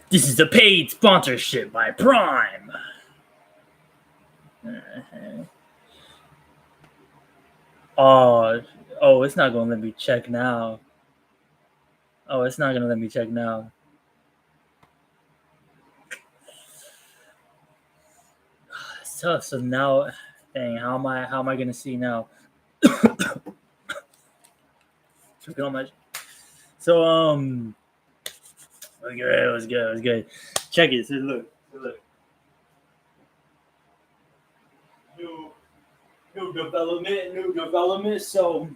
This is a paid sponsorship by Prime. Oh, it's not gonna let me check now. Oh, it's not gonna let me check now. So now, dang, how am I gonna see now? So it was good. Check it. So look. New development. So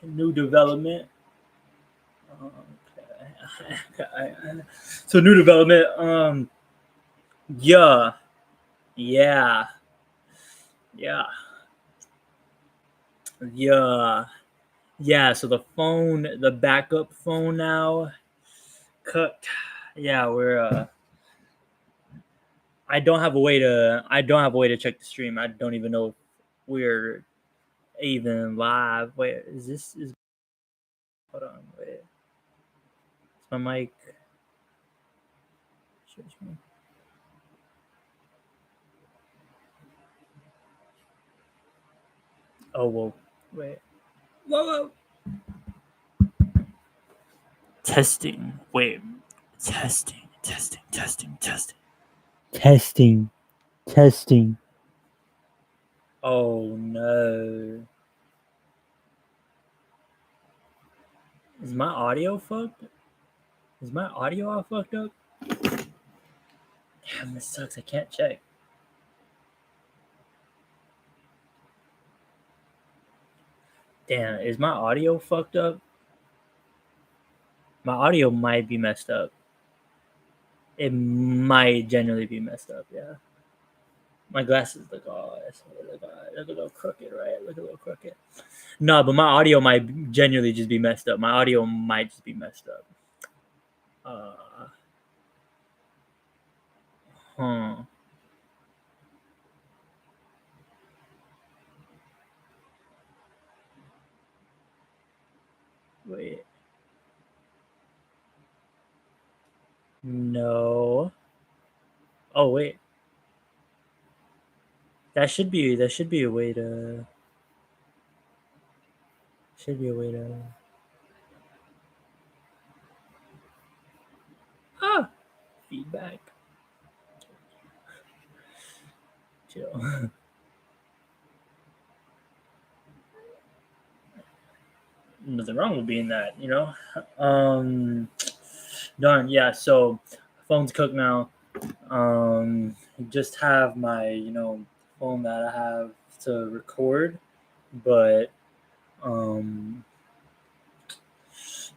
new development. Okay. So new development. Yeah. So the backup phone now, cooked. Yeah, I don't have a way to check the stream. I don't even know if we're even live. Wait, is hold on, wait. Is my mic? Oh well, wait. Whoa. Testing. Wait. Testing. Oh no. Is my audio fucked? Is my audio all fucked up? Damn, this sucks. I can't check. Damn, is my audio fucked up? My audio might be messed up. It might genuinely be messed up, yeah. My glasses look a little crooked, right? Look a little crooked. No, but my audio might genuinely just be messed up. My audio might just be messed up. Wait. No. Oh wait. That should be a way to. Should be a way to. Feedback. Chill. Nothing wrong with being that, you know. Darn, yeah. So, phone's cooked now. Just have my, phone that I have to record, but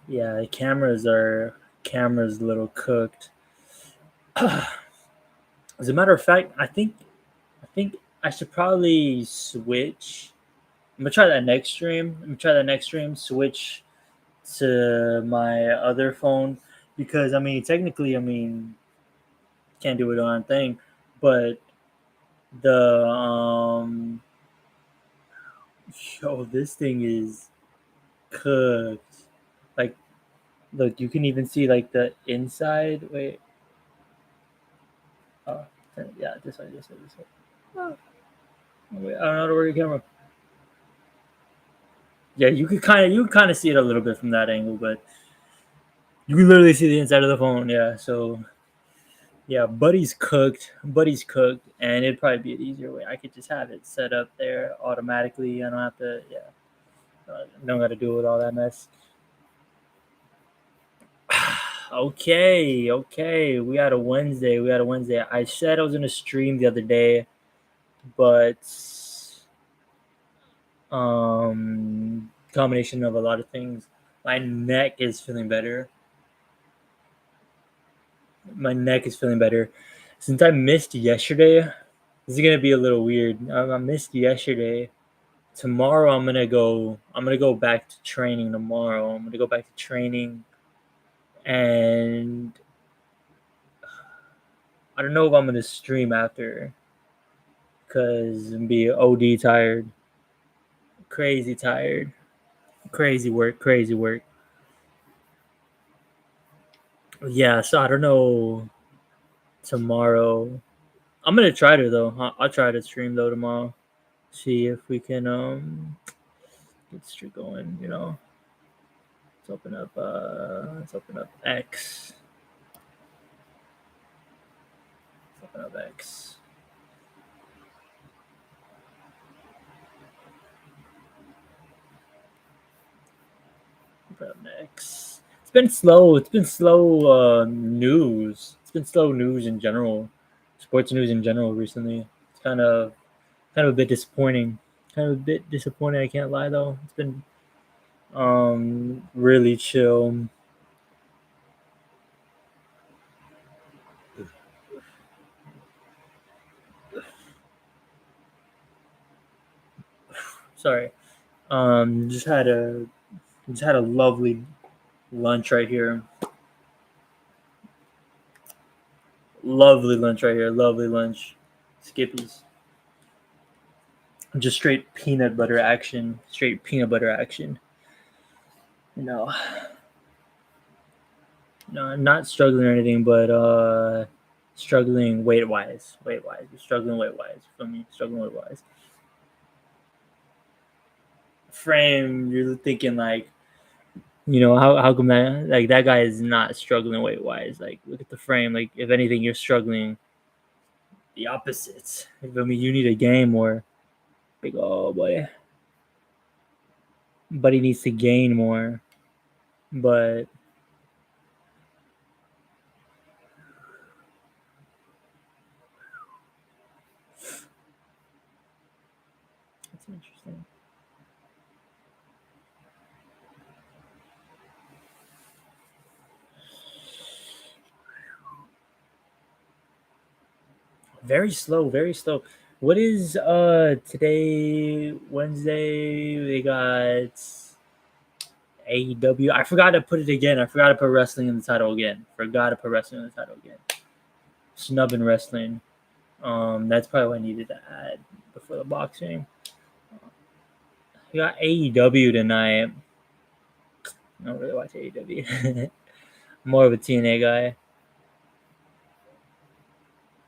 yeah, the cameras a little cooked. As a matter of fact, I think I should probably switch. I'm gonna try that next stream. Switch to my other phone because technically, can't do it on thing, but the this thing is cooked. Like, look, you can even see like the inside. Wait. Oh, yeah, this way. Oh. Wait, I don't know how to work your camera. Yeah, you could kind of see it a little bit from that angle, but you can literally see the inside of the phone. Yeah, so yeah, Buddy's cooked, and it'd probably be an easier way. I could just have it set up there automatically. I don't have to. Yeah, don't got to deal with all that mess. Okay. We had a Wednesday. I said I was gonna stream the other day, but combination of a lot of things. My neck is feeling better. Since I missed yesterday, this is gonna be a little weird. I missed yesterday. Tomorrow I'm gonna go back to training tomorrow. And I don't know if I'm gonna stream after because I'm be OD tired. crazy tired. Crazy work. Crazy work. Yeah. So I don't know tomorrow. I'm gonna try to though. I'll try to stream though tomorrow. See if we can get the streak going. You know, let's open up. Let's open up X. Let's open up X. Open up X. It's been slow. It's been slow news. It's been slow news in general. Sports news in general recently. It's kind of a bit disappointing. Kind of a bit disappointing. I can't lie though. It's been really chill. Sorry. Just had a lovely lunch right here. Lovely lunch right here. Lovely lunch. Skippies. Just straight peanut butter action. Straight peanut butter action. You know, no, I'm not struggling or anything, but struggling weight wise. Weight wise. Struggling weight wise. For me, struggling weight wise. Frame, you're thinking like, how come that guy is not struggling weight wise? Like, look at the frame. Like, if anything, you're struggling the opposites. I mean, you need a game more. Like, oh boy, but he needs to gain more. But that's interesting. Very slow, very slow. What is today? Wednesday. We got AEW. I forgot to put it again. I forgot to put wrestling in the title again. Forgot to put wrestling in the title again. Snubbing wrestling. That's probably what I needed to add before the boxing. We got AEW tonight. I don't really watch AEW. More of a TNA guy.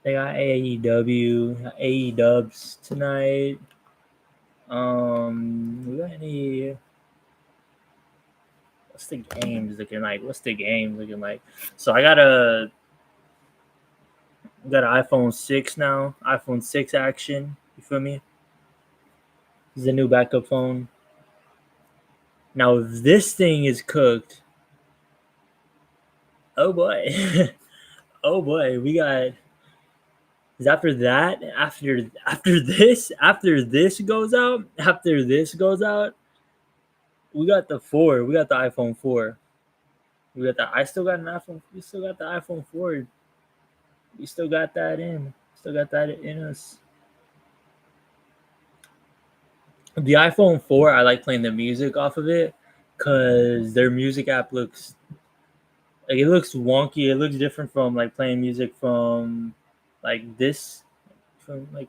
They got AEW, AE Dubs tonight. We got any? What's the games looking like? What's the game looking like? So I got an iPhone 6 now. iPhone 6 action. You feel me? This is a new backup phone. Now if this thing is cooked, oh boy. Oh boy, we got is after that, after this goes out, we got the 4. We got the iPhone 4. We got the I still got an iPhone. We still got the iPhone 4. We still got that in. Still got that in us. The iPhone 4, I like playing the music off of it because their music app looks like it looks wonky. It looks different from like playing music from like this, from like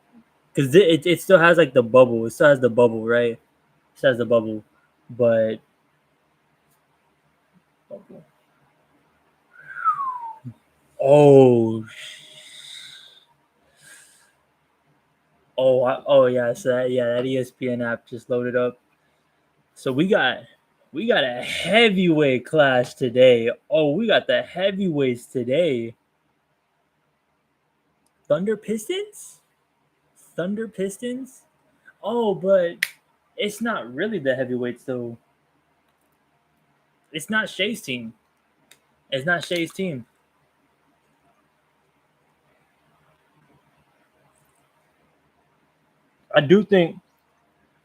because it still has like the bubble. It still has the bubble, right? It still has the bubble, but bubble. Oh, oh yeah, so that ESPN app just loaded up. So we got a heavyweight clash today. Oh, we got the heavyweights today. Thunder Pistons? Thunder Pistons? Oh, but it's not really the heavyweights though. It's not Shay's team. It's not Shay's team. I do think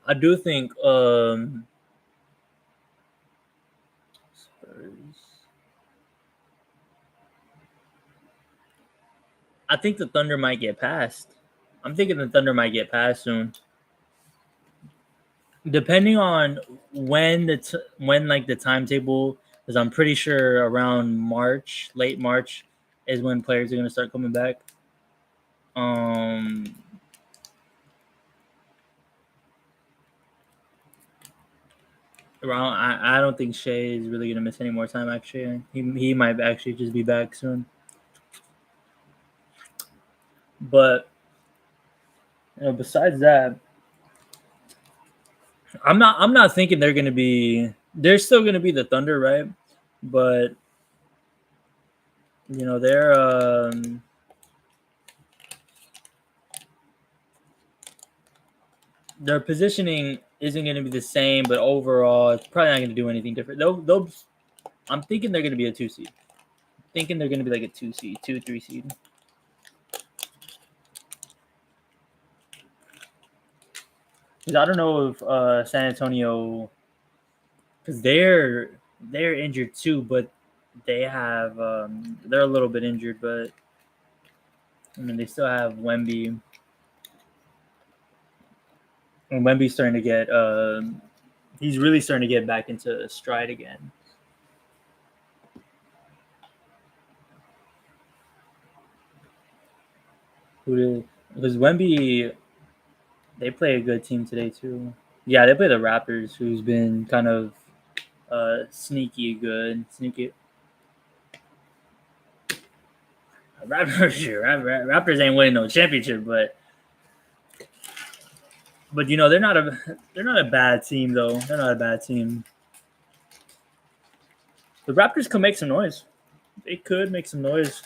I do think I think the Thunder might get passed. I'm thinking the Thunder might get passed soon. Depending on when like the timetable, because I'm pretty sure around March, late March, is when players are gonna start coming back. Um, Wrong. I don't think Shea is really gonna miss any more time. Actually, he might actually just be back soon. But besides that, I'm not thinking they're gonna be. They're still gonna be the Thunder, right? But they're their positioning isn't going to be the same, but overall, it's probably not going to do anything different. I'm thinking they're going to be a 2 seed. Thinking they're going to be like a 2 seed, 2, 3 seed. Because I don't know if San Antonio, because they're injured too, but they have they're a little bit injured, but I mean they still have Wemby. And Wemby's starting to get he's really starting to get back into stride again. Because Wemby, they play a good team today too. Yeah, they play the Raptors, who's been kind of sneaky good. Sneaky. Raptors ain't winning no championship, but they're not a bad team though. They're not a bad team. The Raptors could make some noise. They could make some noise.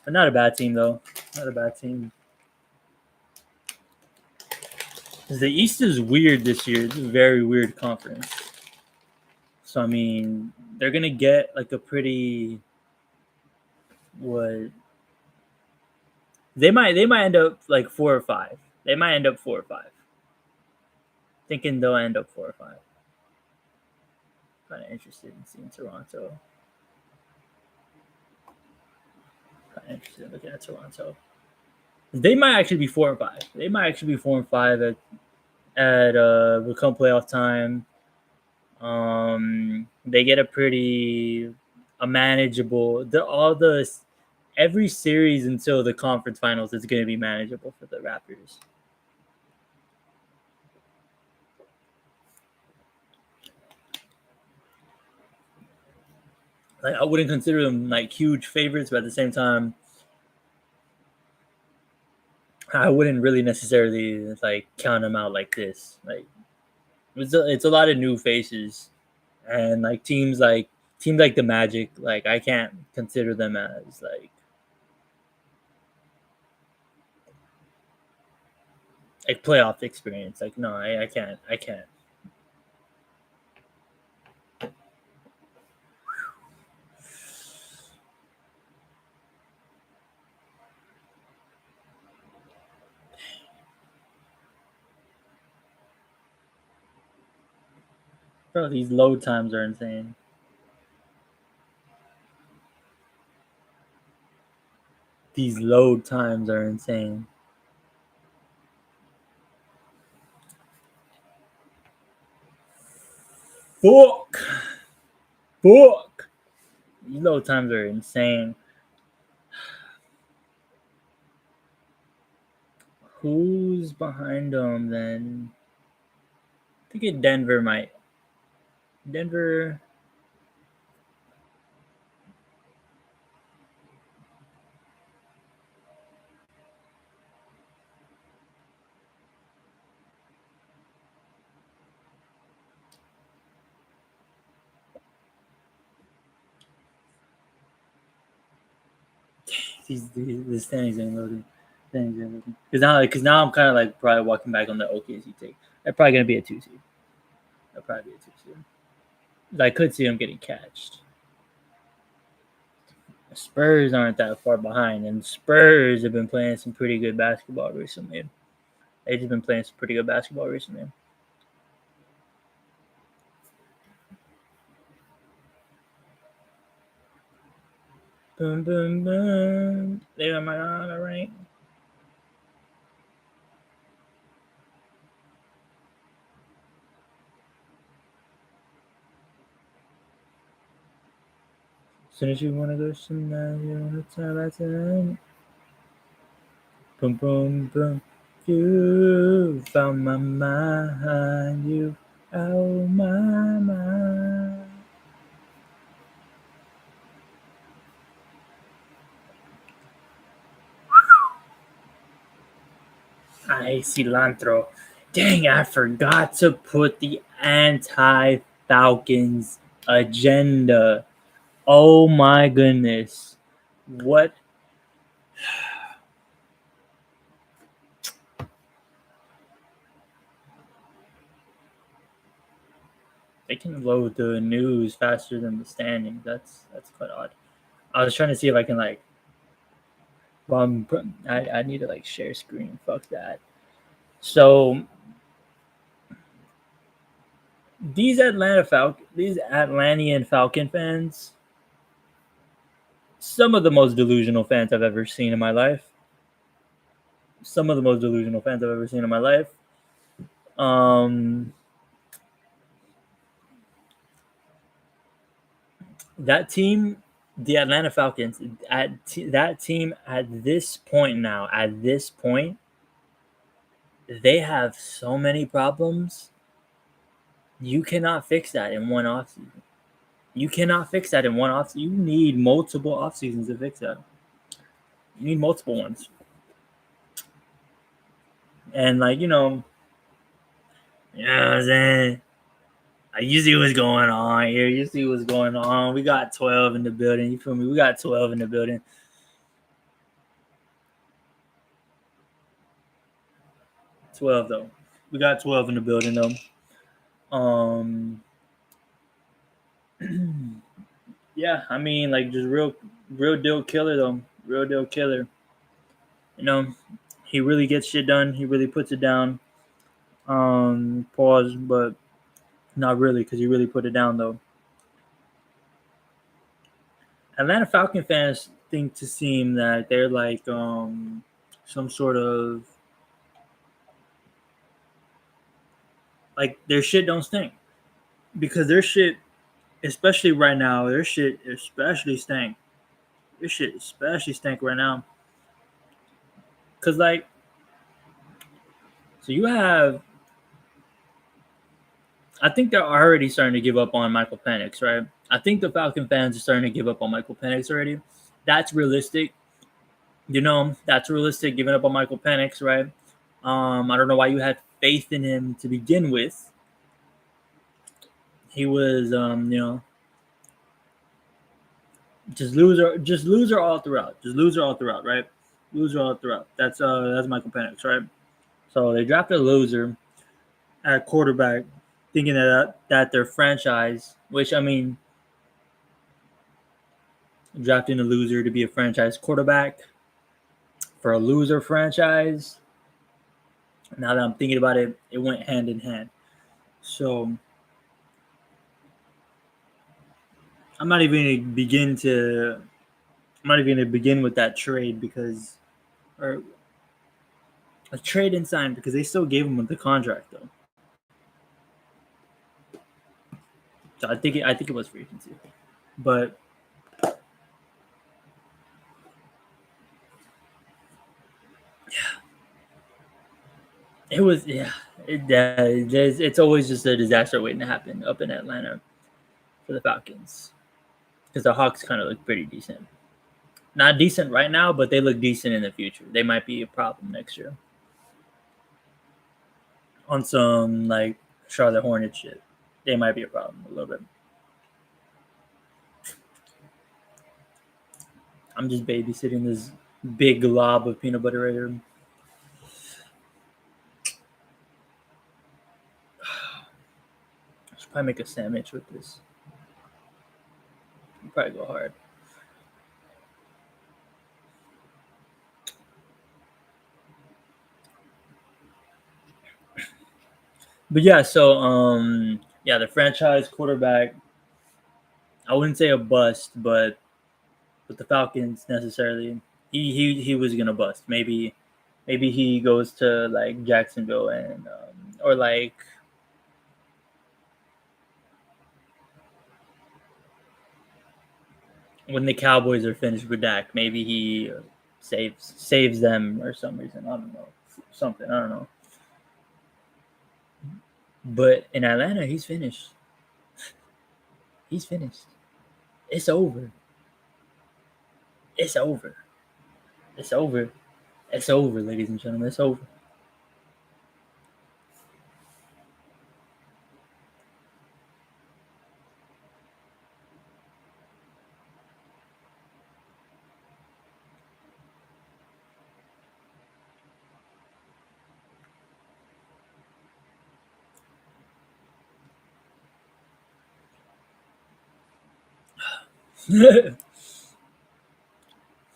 They're not a bad team though. Not a bad team. The East is weird this year. It's a very weird conference. So I mean, they're gonna get like a pretty what they might end up like 4 or 5. They might end up 4 or 5. Thinking they'll end up 4 or 5. Kind of interested in seeing Toronto. Kind of interested in looking at Toronto. They might actually be 4 and 5. They might actually be 4 and 5 at come playoff time. They get a manageable. Every series until the conference finals is going to be manageable for the Raptors. Like I wouldn't consider them like huge favorites, but at the same time, I wouldn't really necessarily like count them out like this. Like it's a lot of new faces, and like teams like the Magic, like I can't consider them as like playoff experience. Like no, I can't. I can't. Bro, these load times are insane. These load times are insane. Fuck. Fuck. These load times are insane. Who's behind them then? I think Denver might. Denver. The standings ain't loading. Because now I'm kind of like probably walking back on the OKC take. They're probably gonna be a 2 seed. They'll probably be a 2 seed. I could see them getting catched. The Spurs aren't that far behind, and Spurs have been playing some pretty good basketball recently. They've just been playing some pretty good basketball recently. Boom, boom, boom. They got my honor rank. As soon as you wanna go tonight, you wanna tell that time. Boom, boom, boom. You found my mind. You Oh my my. Ay, cilantro. Dang, I forgot to put the anti Falcons agenda. Oh my goodness. What? They can load the news faster than the standings. That's quite odd. I was trying to see if I can like. Well, I need to like share screen. Fuck that. So these Atlantean Falcon fans, some of the most delusional fans I've ever seen in my life. Some of the most delusional fans I've ever seen in my life. Um, that team, the Atlanta Falcons, that team at this point now, at this point, they have so many problems. You cannot fix that in one offseason. You cannot fix that in one off. You need multiple off seasons to fix that. You need multiple ones. And like you know what I'm saying. You see what's going on here. You see what's going on. We got 12 in the building. You feel me? We got 12 in the building. 12 though. We got 12 in the building though. Yeah, I mean like just real deal killer though. Real deal killer. You know, he really gets shit done. He really puts it down. Pause, but not really because he really put it down though. Atlanta Falcon fans think to seem that they're like some sort of like their shit don't stink because their shit, especially right now, their shit especially stank. Their shit especially stank right now. Cause like, so you have, I think they're already starting to give up on Michael Penix, right? I think the Falcon fans are starting to give up on Michael Penix already. That's realistic. That's realistic. Giving up on Michael Penix, right? I don't know why you had faith in him to begin with. He was, just loser all throughout. Just loser all throughout, right? Loser all throughout. That's Michael Penix, right? So they drafted a loser at quarterback, thinking that their franchise, which I mean, drafting a loser to be a franchise quarterback for a loser franchise. Now that I'm thinking about it, it went hand in hand. So I'm not even gonna begin to. I'm not even gonna begin with that trade because, or a trade and sign because they still gave him the contract though. So I think it was free agency, but it was it's always just a disaster waiting to happen up in Atlanta for the Falcons because the Hawks kind of look pretty decent. Not decent right now, but they look decent in the future. They might be a problem next year on some like Charlotte Hornets shit. They might be a problem a little bit. I'm just babysitting this big glob of peanut butter right here. I should probably make a sandwich with this. Probably go hard. But yeah, so yeah, the franchise quarterback. I wouldn't say a bust, but with the Falcons necessarily, he was gonna bust. Maybe he goes to like Jacksonville and or like when the Cowboys are finished with Dak, maybe he saves them or some reason. I don't know something. I don't know. But in Atlanta, he's finished. He's finished. It's over. It's over. It's over. It's over, ladies and gentlemen. It's over. This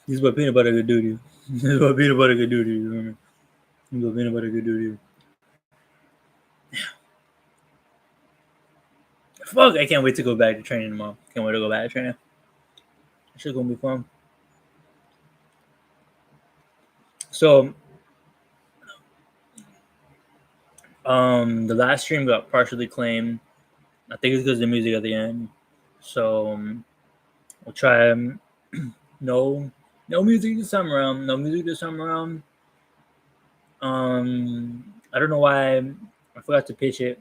is what peanut butter could do to you. This is what peanut butter could do to you. This is what peanut butter could do to you. Fuck, I can't wait to go back to training tomorrow. Can't wait to go back to training. It's gonna be fun. So, the last stream got partially claimed. I think it's because of the music at the end. So, we'll try. No music this time around. No music this time around. I don't know why I forgot to pitch it.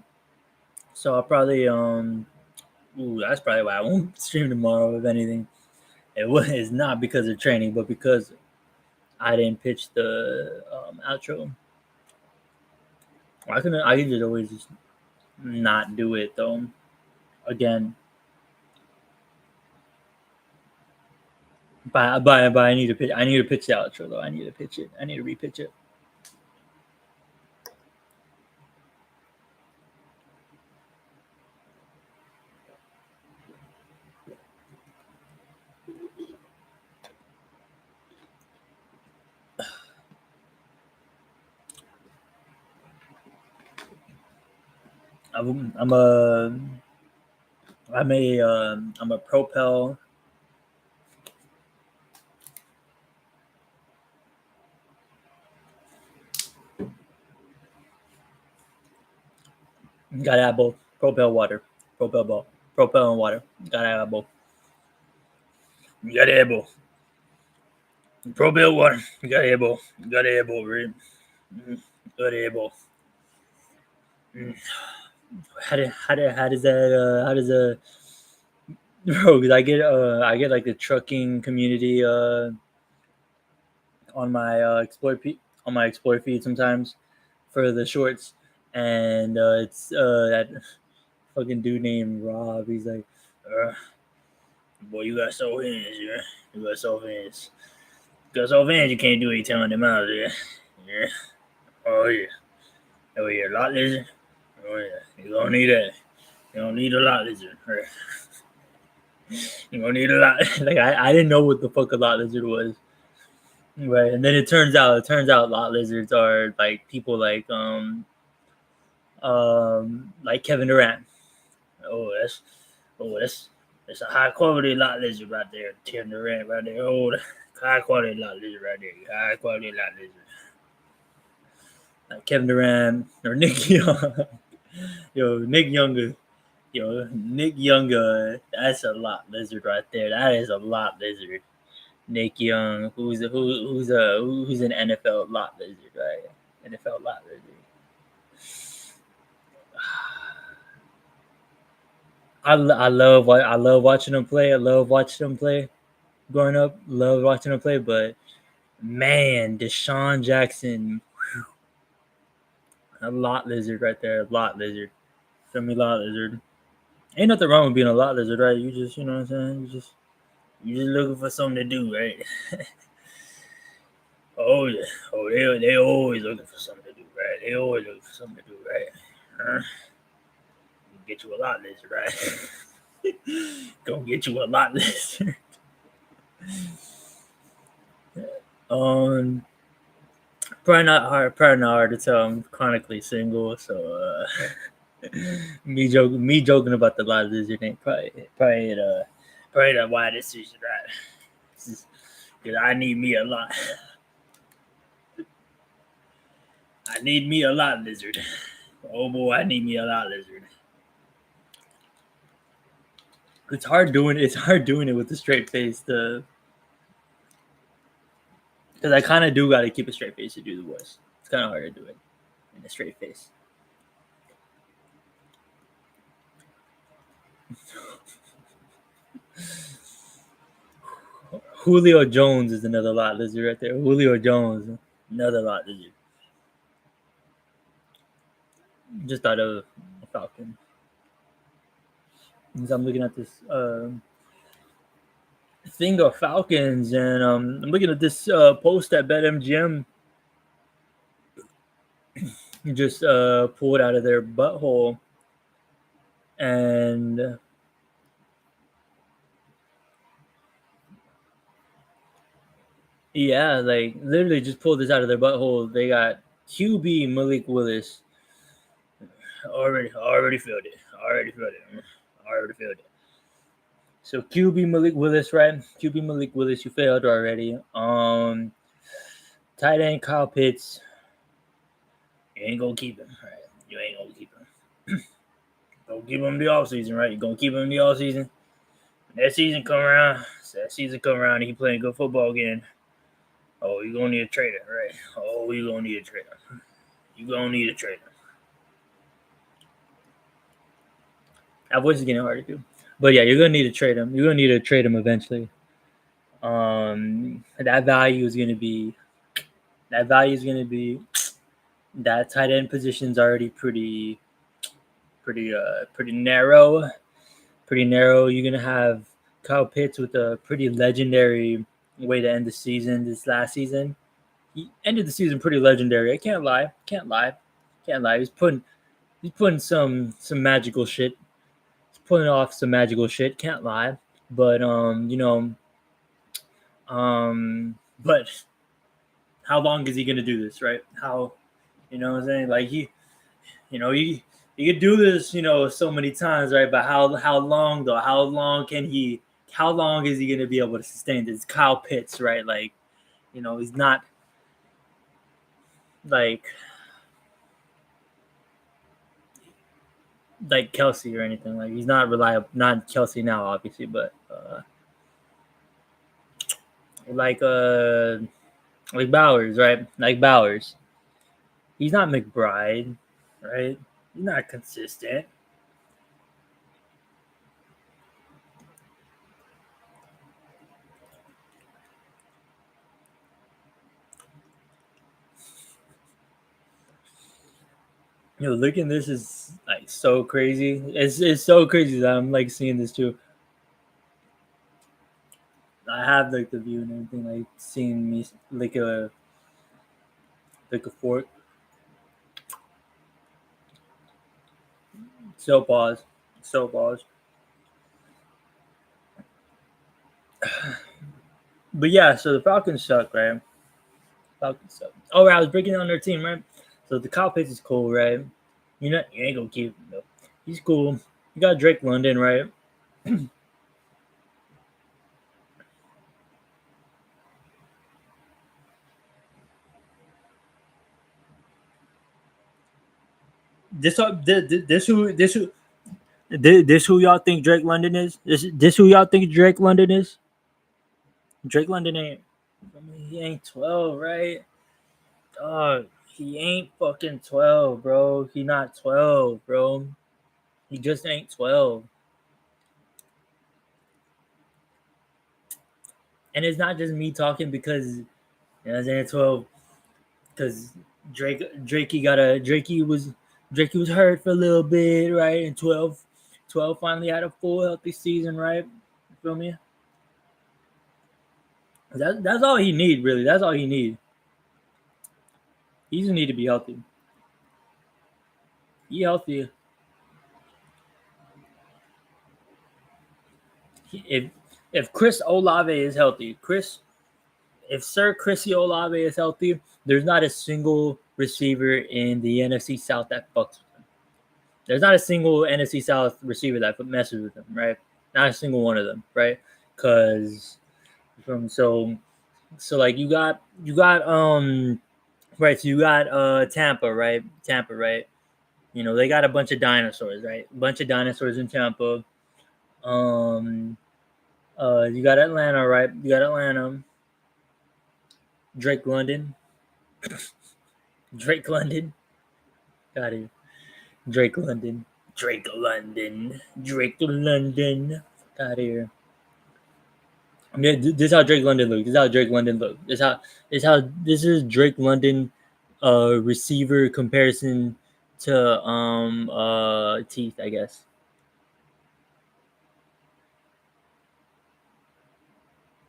So I'll probably that's probably why I won't stream tomorrow. If anything, it's not because of training, but because I didn't pitch the outro. I can just always just not do it though. Again, but I need to pitch. I need to pitch the outro though. I need to pitch it. I need to repitch it. I'm a Propel. Gotta have both. Propel water. Propel ball. Propel and water. Gotta have both. You gotta have both. Propel water. You gotta have both. You gotta have both, right? Gotta have both. How does that bro? Because I get like the trucking community on my explore feed sometimes for the shorts, and it's that fucking dude named Rob. He's like, boy, you got so hands, yeah. You got so hands. You got so hands, you can't do 800 miles, yeah. Yeah. Oh yeah. Oh yeah, lot lizard. Oh yeah. You don't need that. You don't need a lot lizard. Right. You don't need a lot. Like I didn't know what the fuck a lot lizard was. Right. And then it turns out lot lizards are like people like Kevin Durant. Oh, that's a high quality lot lizard right there. Kevin Durant right there. Oh, high quality lot lizard right there. High quality lot lizard. Like Kevin Durant or Nick Young. Nick Younger. Nick Younger. That's a lot lizard right there. That is a lot lizard. Nick Young, who's an NFL lot lizard, right? NFL lot lizard. I love watching them play. I love watching them play. Growing up, love watching them play. But man, Deshaun Jackson, whew, a lot lizard right there. A lot lizard. Feel me, lot lizard. Ain't nothing wrong with being a lot lizard, right? You just, you know what I'm saying. You just looking for something to do, right? Oh yeah. Oh, they always looking for something to do, right? They always looking for something to do, right? Get you a lot lizard, right? Go get you a lot lizard. Probably not hard to tell. I'm chronically single, so me joking about the lot lizard ain't probably the widest decision, right? Because I need me a lot. I need me a lot lizard. Oh boy, I need me a lot lizard. It's hard doing it with a straight face. Because I kind of do got to keep a straight face to do the voice. It's kind of hard to do it in a straight face. Julio Jones is another lot lizard right there. Julio Jones, another lot lizard. Just thought of a Falcon. So I'm looking at this thing of Falcons, and I'm looking at this post that BetMGM just pulled out of their butthole, and yeah, like literally just pulled this out of their butthole. They got QB Malik Willis. Already filled it. Already filled it. Already filled it. So QB Malik Willis, right? QB Malik Willis, you failed already. Tight end Kyle Pitts. You ain't gonna keep him, right? You ain't gonna keep him. Gonna keep him in the offseason, right? You're gonna keep him in the offseason. That season come around, and he playing good football again. Oh, you gonna need a trader, right? Oh, you gonna need a trader. You gonna need a trader. That voice is getting harder too. But yeah, you're gonna need to trade him. You're gonna need to trade him eventually. That value is gonna be that tight end position is already pretty narrow. Pretty narrow. You're gonna have Kyle Pitts with a pretty legendary way to end the season. This last season, he ended the season pretty legendary. I can't lie. He's putting some magical shit. He's pulling off some magical shit. Can't lie. But but how long is he gonna do this, right? How what I'm saying? Like he could do this, so many times, right? But how long though? How long is he gonna be able to sustain this? Kyle Pitts, right? Like, he's not like Kelsey or anything. Like he's not reliable. Not Kelsey now, obviously, but like uh like Bowers, right? Like Bowers. He's not McBride, right? He's not consistent. Looking this is like so crazy. It's so crazy that I'm like seeing this too. I have like the view and everything, like seeing me like a fork. So pause. So pause. But yeah, so the Falcons suck, right? Falcons suck. Oh, right, I was breaking down their team, right? So the Kyle Pitts is cool, right? You ain't gonna keep him though. He's cool. You got Drake London, right? This who y'all think Drake London is? This who y'all think Drake London is? Drake London ain't. He ain't 12, right? Dog, he ain't fucking 12, bro. He not 12, bro. He just ain't 12. And it's not just me talking because I'm saying 12 because Drakey was hurt for a little bit, right? And 12 finally had a full healthy season, right? You feel me? That's all he need, really. That's all he need. He just need to be healthy. He healthy. If Chris Olave is healthy, if Sir Chrissy Olave is healthy, there's not a single receiver in the NFC South that fucks with him. There's not a single NFC South receiver that messes with him, right? Not a single one of them, right? Because from so like you got right, so you got Tampa, right? Tampa, right? They got a bunch of dinosaurs, right? A bunch of dinosaurs in Tampa. Um you got Atlanta, right? You got Atlanta. Drake London. Drake London. Got it. Drake London. Drake London. Drake London. Fuck out of here. This is how Drake London look. This is how Drake London look. This is Drake London receiver comparison to Teeth, I guess.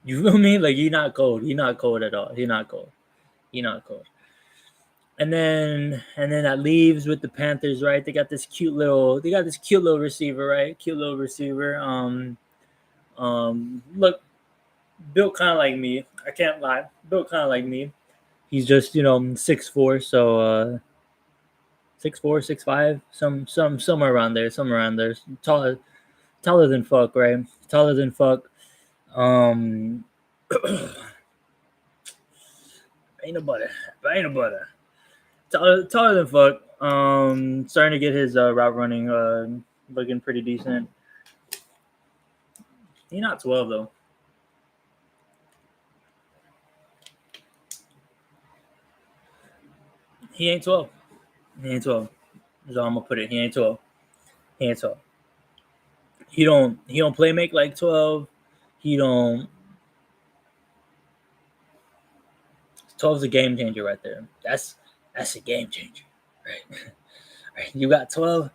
You feel me? Like he's not cold. He's not cold at all. He's not cold. He's not cold. And then that leaves with the Panthers, right? They got this cute little receiver, right? Cute little receiver. Look, built kind of like me. I can't lie. Built kind of like me. He's just 6'4", so 6'4", 6'5", somewhere around there, taller than fuck, right? Taller than fuck. Ain't no butter. Taller than fuck. Starting to get his route running looking pretty decent. He's not 12 though. He ain't 12. He ain't 12. That's how I'm gonna put it. He ain't 12. He ain't 12. He don't play make like 12. He don't 12's a game changer right there. That's a game changer. Right. Right. You got 12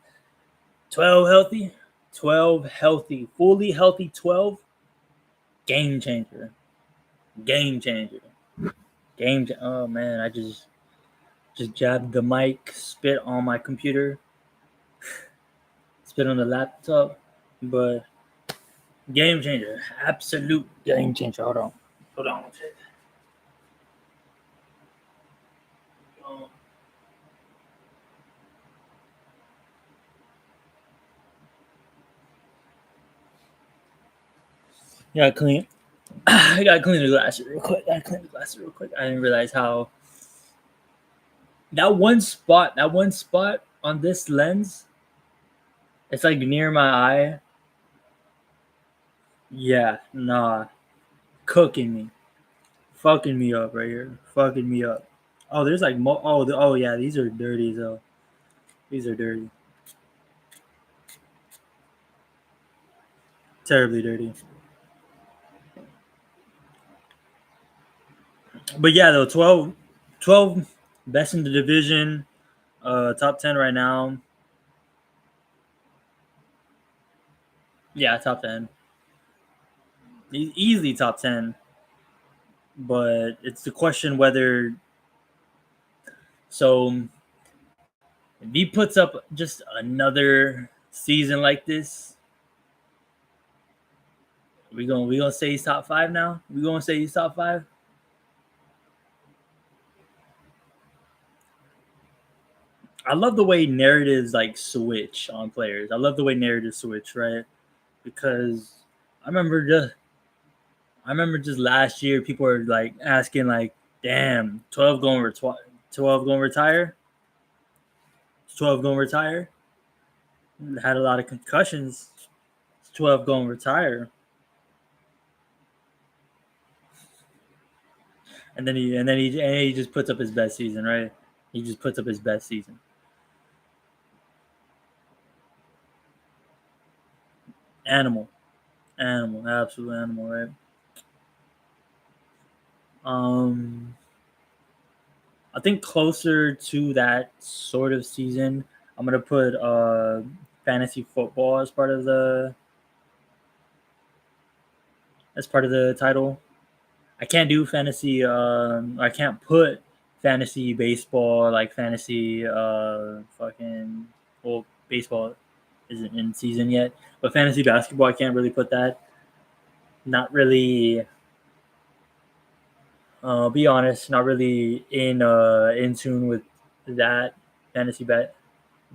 healthy, 12 healthy, fully healthy 12. Game changer. Game changer. Oh man, I just jabbed the mic, spit on my computer, spit on the laptop, but game changer, absolute game changer. Hold on. Yeah, clean. I gotta clean the glasses real quick. I didn't realize how that one spot on this lens, it's like near my eye. Yeah, nah, cooking me, fucking me up right here, fucking me up. Oh, there's like oh yeah, these are dirty though. These are dirty, terribly dirty. But yeah, though 12 best in the division, top 10 right now. Yeah, top 10, easily top 10. But it's the question whether so if he puts up just another season like this, we gonna say he's top 5 now. We gonna say he's top 5. I love the way narratives like switch on players. I love the way narratives switch, right? Because I remember just last year people were like asking like, "Damn, 12 going to 12 going to retire? 12 going to retire? Had a lot of concussions. 12 going to retire." And then he just puts up his best season, right? He just puts up his best season. Animal, absolute animal, right? Um, I think closer to that sort of season, I'm gonna put fantasy football as part of the title. I can't do fantasy. I can't put fantasy baseball like fantasy. Fucking well, baseball isn't in season yet, but fantasy basketball I can't really put that. Not really. Be honest, not really in tune with that fantasy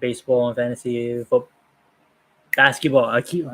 baseball and fantasy football. Basketball. I keep.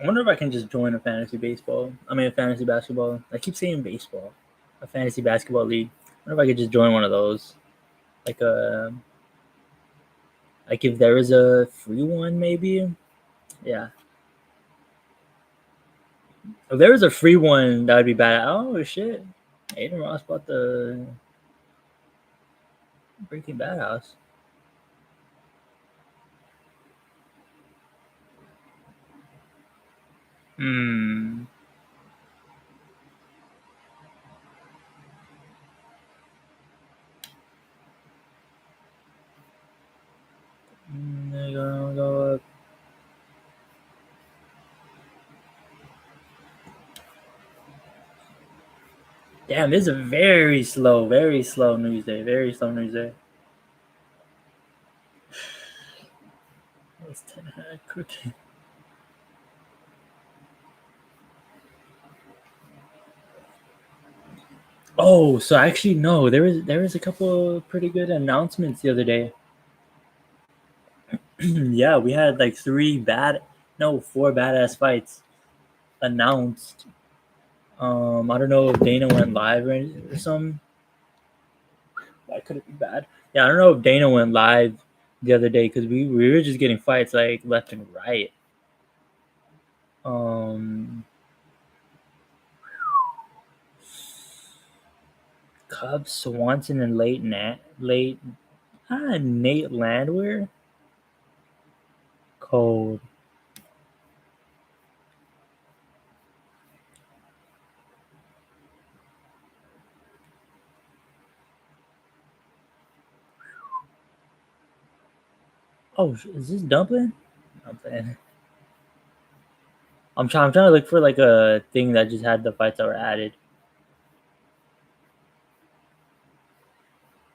I wonder if I can just join a fantasy baseball. I mean, a fantasy basketball. I keep saying baseball. A fantasy basketball league. I wonder if I could just join one of those. Like a, like if there is a free one, maybe. Yeah. If there was a free one, that would be bad. Oh shit! Aiden Ross bought the Breaking Bad house. Hmm. They're gonna go up. Damn, this is a very slow news day. Very slow news day. It's 10 cooking. Oh, so actually no, there was a couple of pretty good announcements the other day. Yeah, we had like four badass fights announced. I don't know if Dana went live or something. That could be bad. Yeah, I don't know if Dana went live the other day because we were just getting fights like left and right. Um, Cubs, Swanson, and Nate Landwehr. Cold. Oh, is this dumpling? I'm playing. I'm trying to look for like a thing that just had the fights that were added.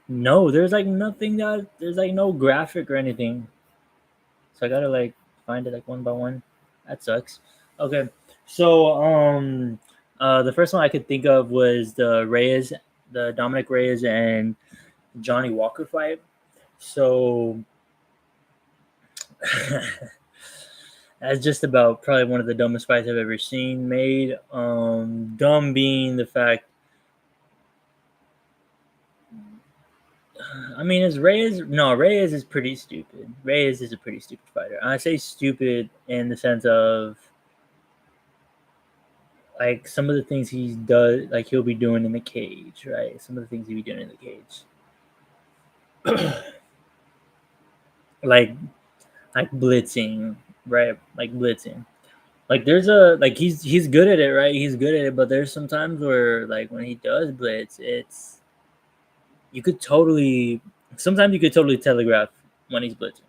No, there's like nothing that there's like no graphic or anything. So I gotta like find it like one by one. That sucks. Okay. So the first one I could think of was the Dominic Reyes and Johnny Walker fight. So that's just about probably one of the dumbest fights I've ever seen made. Dumb being the fact, I mean, is Reyes? No, Reyes is pretty stupid. Reyes is a pretty stupid fighter. I say stupid in the sense of like some of the things he does, like he'll be doing in the cage, right? Some of the things he'll be doing in the cage, like like blitzing, right? Like blitzing. Like there's a like he's good at it, right? He's good at it, but there's some times where like when he does blitz, it's you could totally sometimes you could totally telegraph when he's blitzing.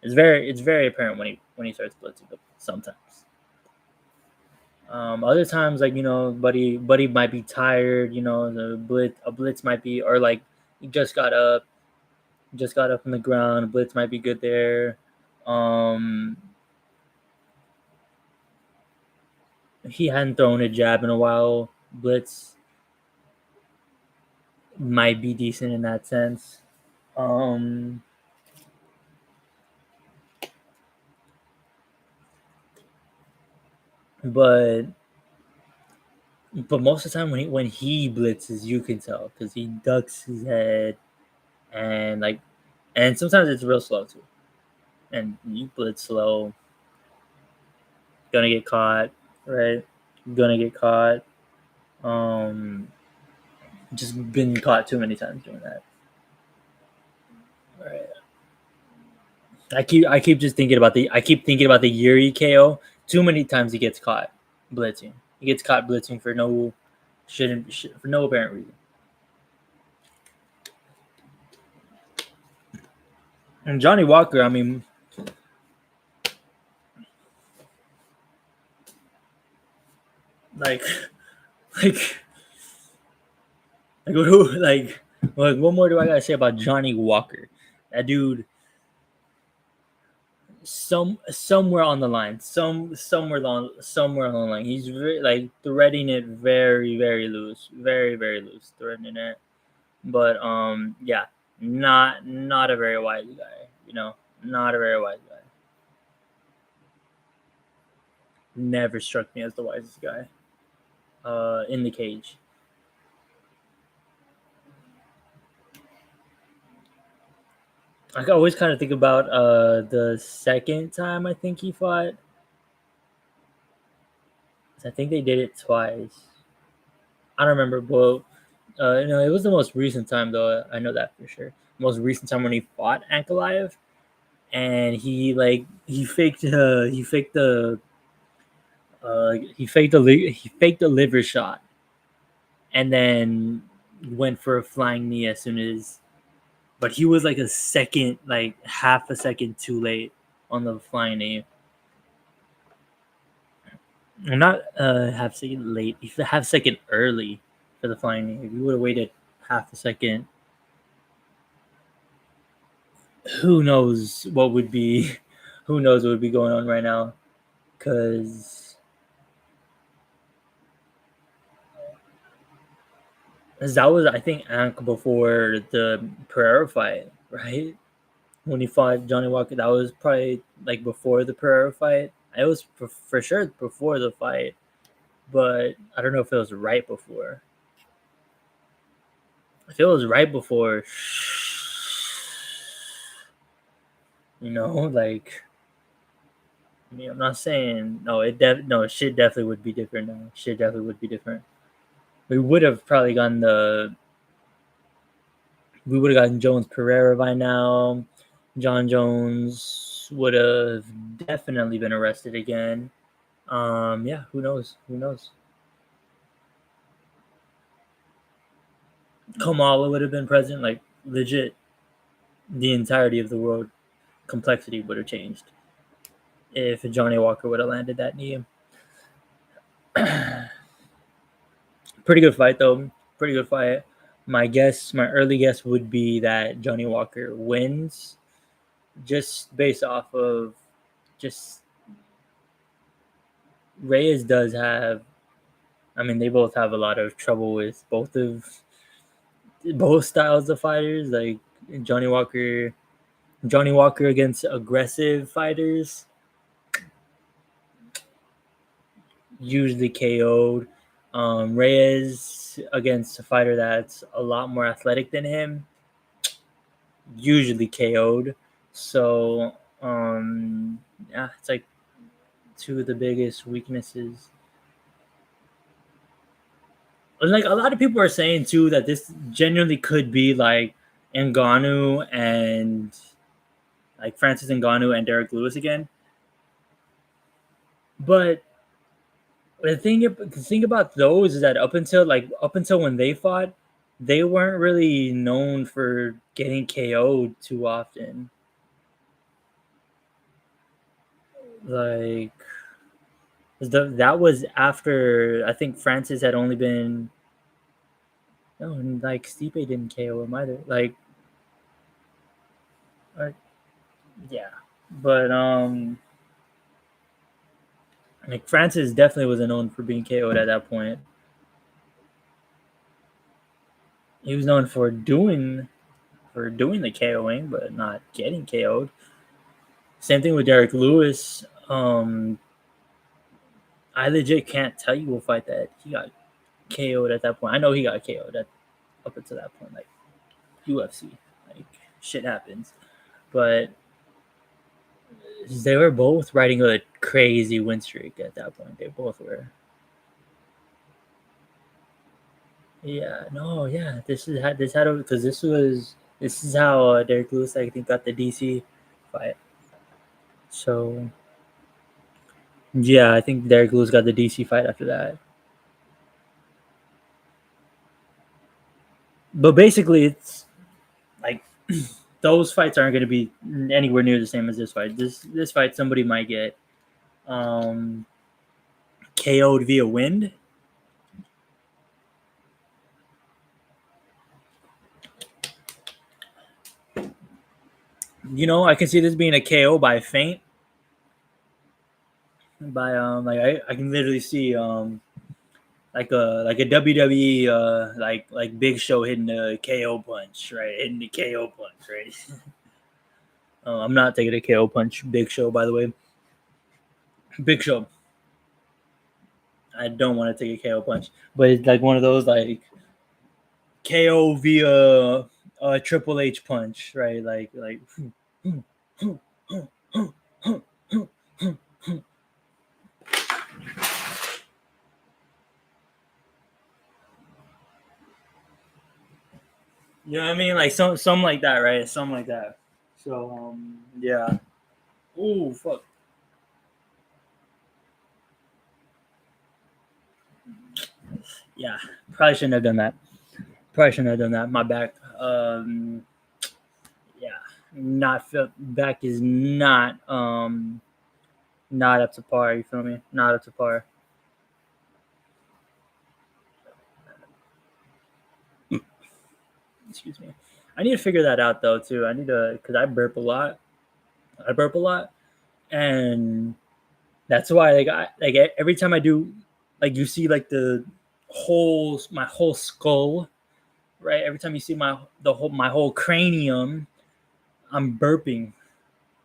It's very apparent when he starts blitzing, but sometimes. Other times, like buddy might be tired. A blitz might be, or like he just got up from the ground. Blitz might be good there. Um, he hadn't thrown a jab in a while. Blitz might be decent in that sense. Um, but most of the time when he blitzes, you can tell because he ducks his head and like, and sometimes it's real slow too. And you blitz slow, gonna get caught, right? Gonna get caught. Um, just been caught too many times doing that. Right. I keep thinking about the Yuri KO. Too many times he gets caught blitzing. He gets caught blitzing for no for no apparent reason. And Johnny Walker, I mean, like, like, who, like, what more do I gotta say about Johnny Walker? That dude, somewhere on the line, somewhere on the line. He's like threading it very loose, very loose, threading it. But yeah, not a very wise guy. Not a very wise guy. Never struck me as the wisest guy. In the cage. I always kind of think about the second time I think he fought. I think they did it twice. I don't remember, but it was the most recent time though. I know that for sure. Most recent time when he fought Ankalaev, and he faked the liver shot, and then went for a flying knee as soon as. But he was like a second, like half a second too late on the flying knee. Not half second late, half second early for the flying knee. If you would have waited half a second, who knows what would be, who knows what would be going on right now? Because that was, I think, Ank before the Pereira fight, right? When he fought Johnny Walker, that was probably like before the Pereira fight. It was for sure before the fight, but I don't know if it was right before. If it was right before, like I'm not saying no. Shit definitely would be different now. Shit definitely would be different. We would have probably gotten Jones Pereira by now. John Jones would have definitely been arrested again. Yeah, who knows? Who knows? Kamala would have been present, like legit. The entirety of the world complexity would have changed if Johnny Walker would have landed that knee. Pretty good fight though. Pretty good fight. My early guess would be that Johnny Walker wins, just based off of just Reyes does have. I mean, they both have a lot of trouble with both styles of fighters. Like Johnny Walker, Johnny Walker against aggressive fighters, usually KO'd. Reyes against a fighter that's a lot more athletic than him, usually KO'd. So, yeah, it's like two of the biggest weaknesses. And like a lot of people are saying too that this genuinely could be like Ngannou and like Francis Ngannou and Derek Lewis again. But the thing about those is that up until when they fought, they weren't really known for getting KO'd too often. Like that was after I think Francis had only been no, and like Stipe didn't KO him either. Uh, yeah, but like Francis definitely wasn't known for being KO'd at that point. He was known for doing the KOing, but not getting KO'd. Same thing with Derek Lewis. I legit can't tell you a fight that he got KO'd at that point. I know he got KO'd up until that point, like UFC. Like shit happens, but they were both riding a crazy win streak at that point. They both were. Yeah, no, yeah. This had because this is how Derek Lewis I think got the DC fight. So yeah, I think Derek Lewis got the DC fight after that. But basically, it's like those fights aren't going to be anywhere near the same as this fight. This fight somebody might get um, KO'd via wind. I can see this being a KO by feint. By like I can literally see like a WWE like Big Show hitting the KO punch, right? Hitting the KO punch, right? I'm not taking a KO punch, Big Show, by the way. Big Show. I don't want to take a KO punch, but it's like one of those like KO via a Triple H punch, right? Like. You know what I mean? Like some like that, right? Something like that. So yeah. Oh fuck. Yeah. Probably shouldn't have done that. Probably shouldn't have done that. My back. Yeah. Not feel back is not up to par, you feel me? Not up to par. Excuse me. I need to figure that out though too. I need to because I burp a lot. I burp a lot. And that's why like every time I do, like you see like the whole my whole skull, right? Every time you see my whole cranium, I'm burping.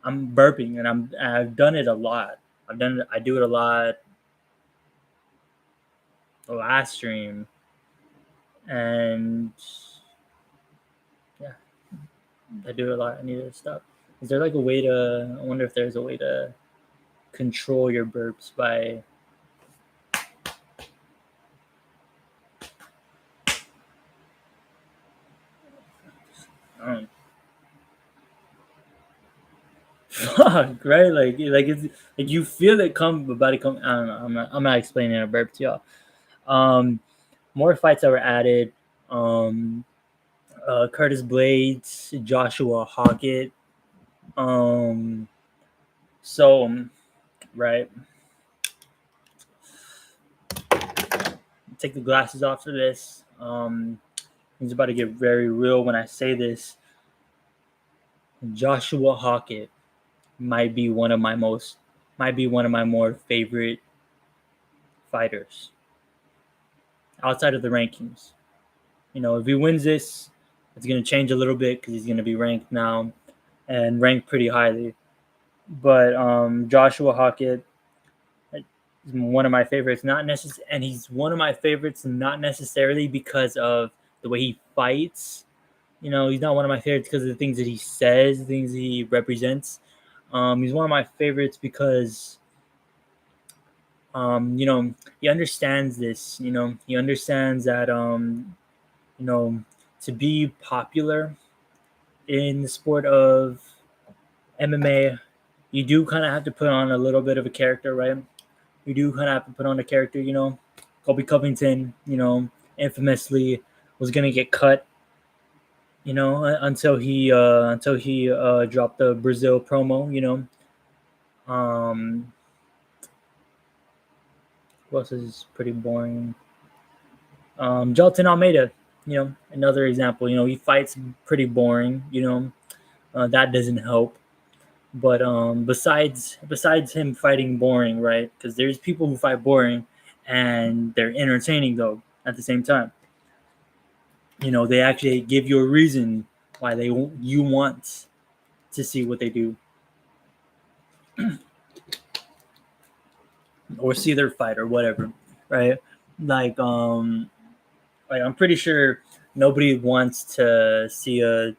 I'm burping, and I've done it a lot. I do it a lot. The last stream, and yeah, I do it a lot. I need to stop. Is there like a way to? I wonder if there's a way to control your burps by. Um, Fuck, right? Like it's like you feel it come about it come. I don't know. I'm not explaining a burp to y'all. Um, more fights that were added. Um, Curtis Blades, Joshua Hockett. Um, so right, take the glasses off for this. It's about to get very real when I say this. Joshua Hockett might be one of my more favorite fighters outside of the rankings. You know, if he wins this, it's going to change a little bit because he's going to be ranked now and ranked pretty highly. But Joshua Hockett is one of my favorites, and he's one of my favorites not necessarily because of the way he fights. You know, he's not one of my favorites because of the things that he says, the things he represents. He's one of my favorites because you know, he understands this. You know, he understands that you know, to be popular in the sport of MMA, you do kind of have to put on a little bit of a character, right? You do kind of have to put on a character, you know. Colby Covington, you know, infamously was gonna get cut, you know, until he dropped the Brazil promo, you know. Um, who else is pretty boring? Jalton Almeida, you know, another example. You know, he fights pretty boring. You know, that doesn't help. But besides him fighting boring, right? Because there's people who fight boring, and they're entertaining though at the same time. You know, they actually give you a reason why you want to see what they do or see their fight or whatever, right? Like like I'm pretty sure nobody wants to see a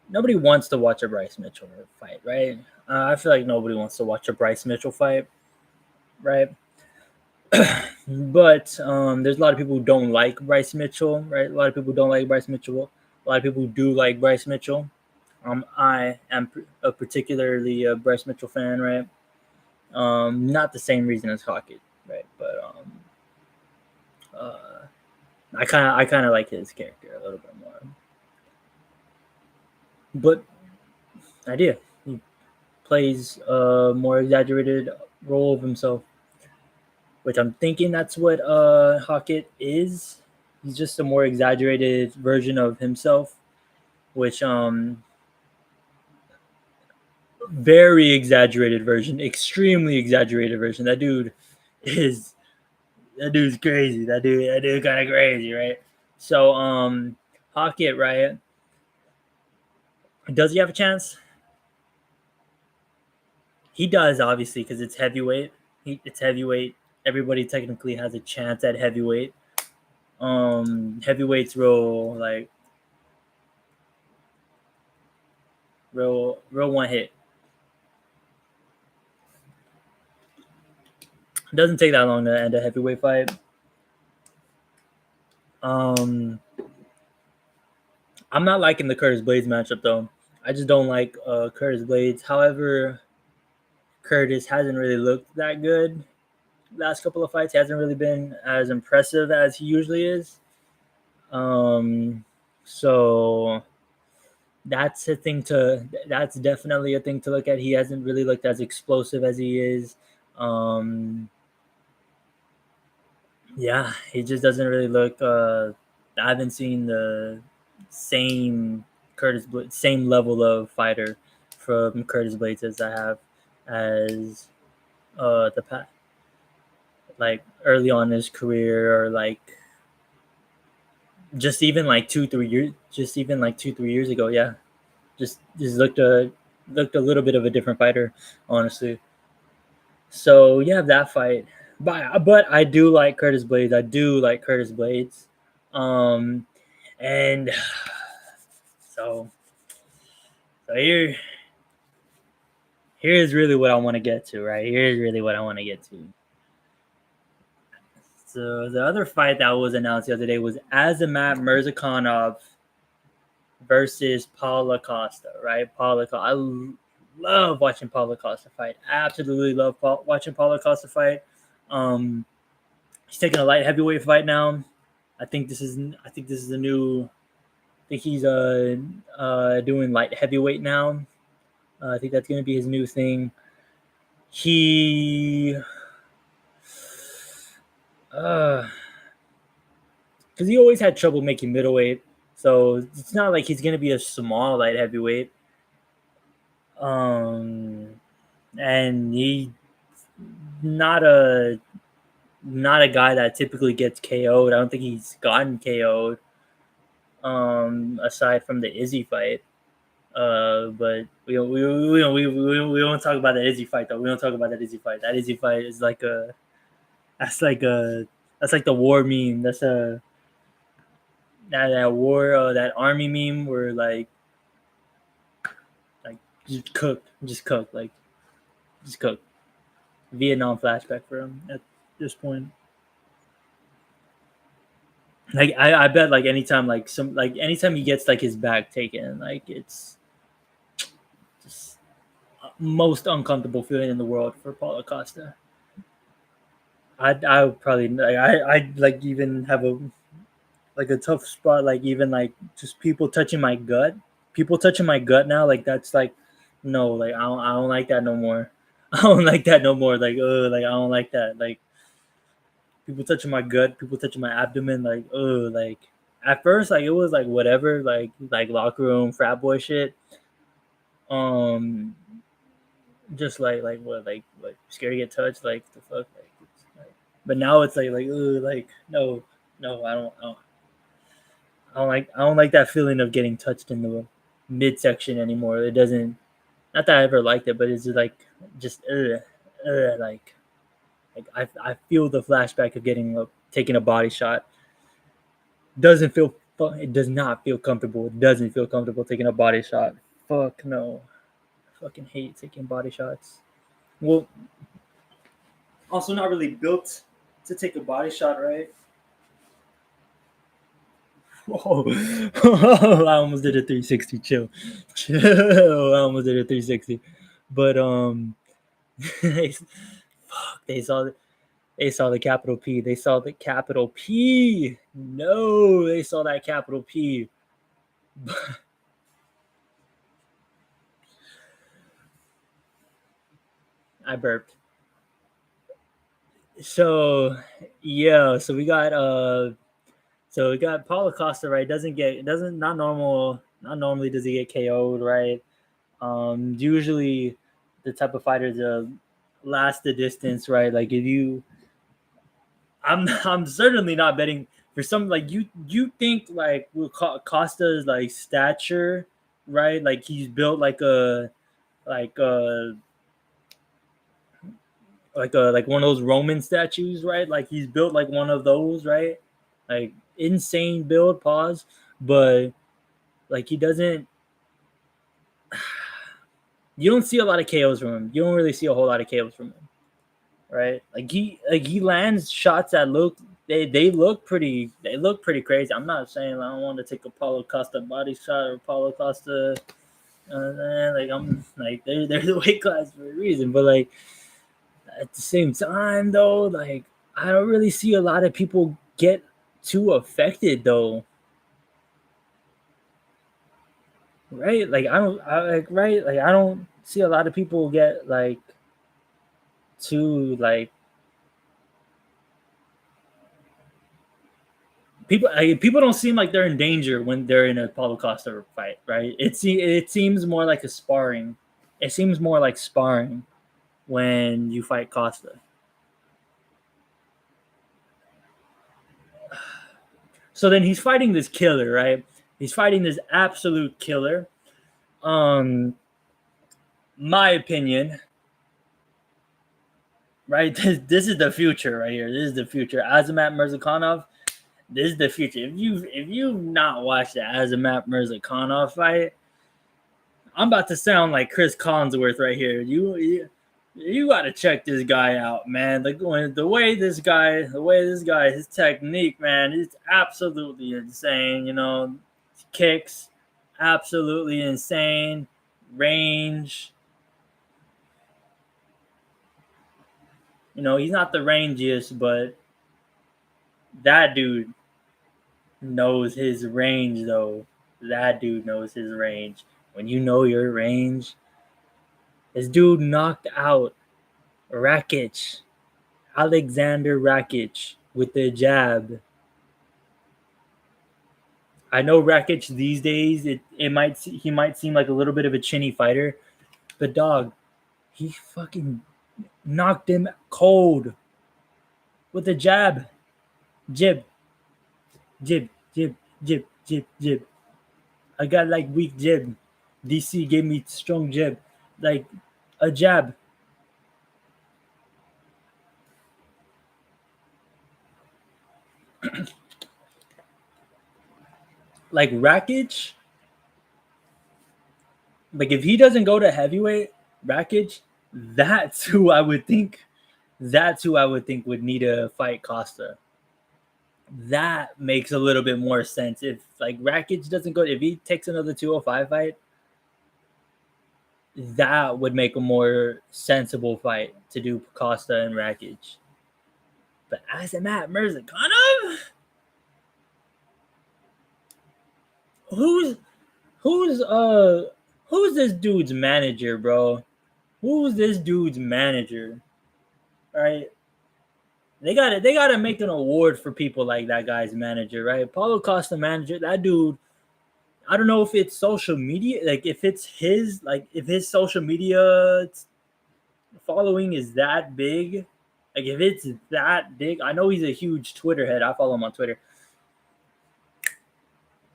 nobody wants to watch a Bryce Mitchell fight, right? I feel like nobody wants to watch a Bryce Mitchell fight, right? But there's a lot of people who don't like Bryce Mitchell, right? A lot of people don't like Bryce Mitchell. A lot of people do like Bryce Mitchell. I am a particularly a Bryce Mitchell fan, right? Not the same reason as Hockett, right? But uh, I kind of like his character a little bit more. But idea, he plays a more exaggerated role of himself, which I'm thinking that's what Hockett is. He's just a more exaggerated version of himself, which very exaggerated version, extremely exaggerated version. That dude is That dude's crazy. That dude kind of crazy, right? So Hackett, right? Does he have a chance? He does, obviously, because it's heavyweight. It's heavyweight. Everybody technically has a chance at heavyweight. Heavyweight's real one hit. It doesn't take that long to end a heavyweight fight. Um, I'm not liking the Curtis Blades matchup though. I just don't like Curtis Blades. However, Curtis hasn't really looked that good last couple of fights. He hasn't really been as impressive as he usually is. So that's definitely a thing to look at. He hasn't really looked as explosive as he is. Yeah, he just doesn't really look. I haven't seen the same same level of fighter from Curtis Blades as I have as the past, like early on in his career, or like just even like 2 3 years, just even like 2 3 years ago. Yeah, just looked a little bit of a different fighter, honestly. So you have that fight, but I do like Curtis Blades. I do like Curtis Blades, um, and so so here's really what I want to get to. Right, here's really what I want to get to. So the other fight that was announced the other day was Azamat Mirzakhanov versus Paulo Costa. Right, love watching Paulo Costa fight. Absolutely love watching Paulo Costa fight. Um, he's taking a light heavyweight fight now. I think this is a new. I think he's doing light heavyweight now. I think that's gonna be his new thing. He because he always had trouble making middleweight, so it's not like he's gonna be a small light heavyweight. Um, and he not a not a guy that typically gets KO'd. I don't think he's gotten KO'd. Aside from the Izzy fight. But we don't talk about that Izzy fight though. We don't talk about that Izzy fight. That Izzy fight is like a that's like a that's like the war meme. That's a that war that army meme where like just cook like just cook. Vietnam flashback for him at this point. Like I bet like anytime he gets like his back taken, like it's just most uncomfortable feeling in the world for Paulo Costa. I would probably like I like even have a tough spot, like even like just people touching my gut now, like that's like no, like I don't like that no more. I don't like that no more. Like I don't like that. Like people touching my gut, people touching my abdomen, like at first like it was like whatever, like locker room frat boy shit. Um, just like what like scared to get touched, like the fuck, like but now it's like like no, no, I don't like that feeling of getting touched in the midsection anymore. It doesn't. Not that I ever liked it, but it's just like I feel the flashback of taking a body shot. Doesn't feel. It does not feel comfortable. It doesn't feel comfortable taking a body shot. Fuck no. I fucking hate taking body shots. Well, also not really built to take a body shot, right? Whoa. I almost did a 360. Chill. Chill. I almost did a 360. But fuck, they saw the capital P. They saw the capital P. No, they saw that capital P. I burped. So yeah, so we got Paulo Costa, right? Doesn't not normally does he get KO'd, right? Usually the type of fighter to last the distance, right? Like I'm certainly not betting for some like you think like with Costa's like stature, right? Like he's built like a like one of those Roman statues, right? Like he's built like one of those, right? Like insane build, pause, but like he doesn't. You don't see a lot of KOs from him. You don't really see a whole lot of KOs from him, right? Like he lands shots that look pretty crazy. I'm not saying I don't want to take a Paulo Costa body shot or Paulo Costa. Like I'm like they're the weight class for a reason, but like at the same time though, like I don't really see a lot of people get too affected though, right? Like I don't see a lot of people get like too like people don't seem like they're in danger when they're in a Paulo Costa fight, right? It seems more like a sparring. It seems more like sparring when you fight Costa. So then he's fighting this killer, right? He's fighting this absolute killer. Um, my opinion, right? This is the future right here. This is the future. Azamat Mirzakhanov. This is the future. If you've not watched the Azamat Mirzakhanov fight, I'm about to sound like Chris Collinsworth right here. You got to check this guy out, man. The way this guy, his technique, man, it's absolutely insane. You know, kicks, absolutely insane. Range, you know, he's not the rangiest, but that dude knows his range, though. That dude knows his range. When you know your range, this dude knocked out Rakic, Alexander Rakic, with the jab. I know Rakic these days, he might seem like a little bit of a chinny fighter, but dog, he fucking knocked him cold with a jab, jib, jib, jib, jib, jib, jib. I got like weak jib. DC gave me strong jib, like a jab. Like Rakic, like if he doesn't go to heavyweight, Rakic, that's who I would think. That's who I would think would need to fight Costa. That makes a little bit more sense. If like Rakic doesn't go, if he takes another 205 fight, that would make a more sensible fight to do Costa and Rakic. But Azamat Mirzakhanov, who's who's uh who's this dude's manager, bro? Who's this dude's manager? Right? They gotta make an award for people like that guy's manager, right? Paulo Costa manager, that dude. I don't know if it's social media, like if it's his, like if his social media following is that big, like if it's that big. I know he's a huge Twitter head. I follow him on Twitter.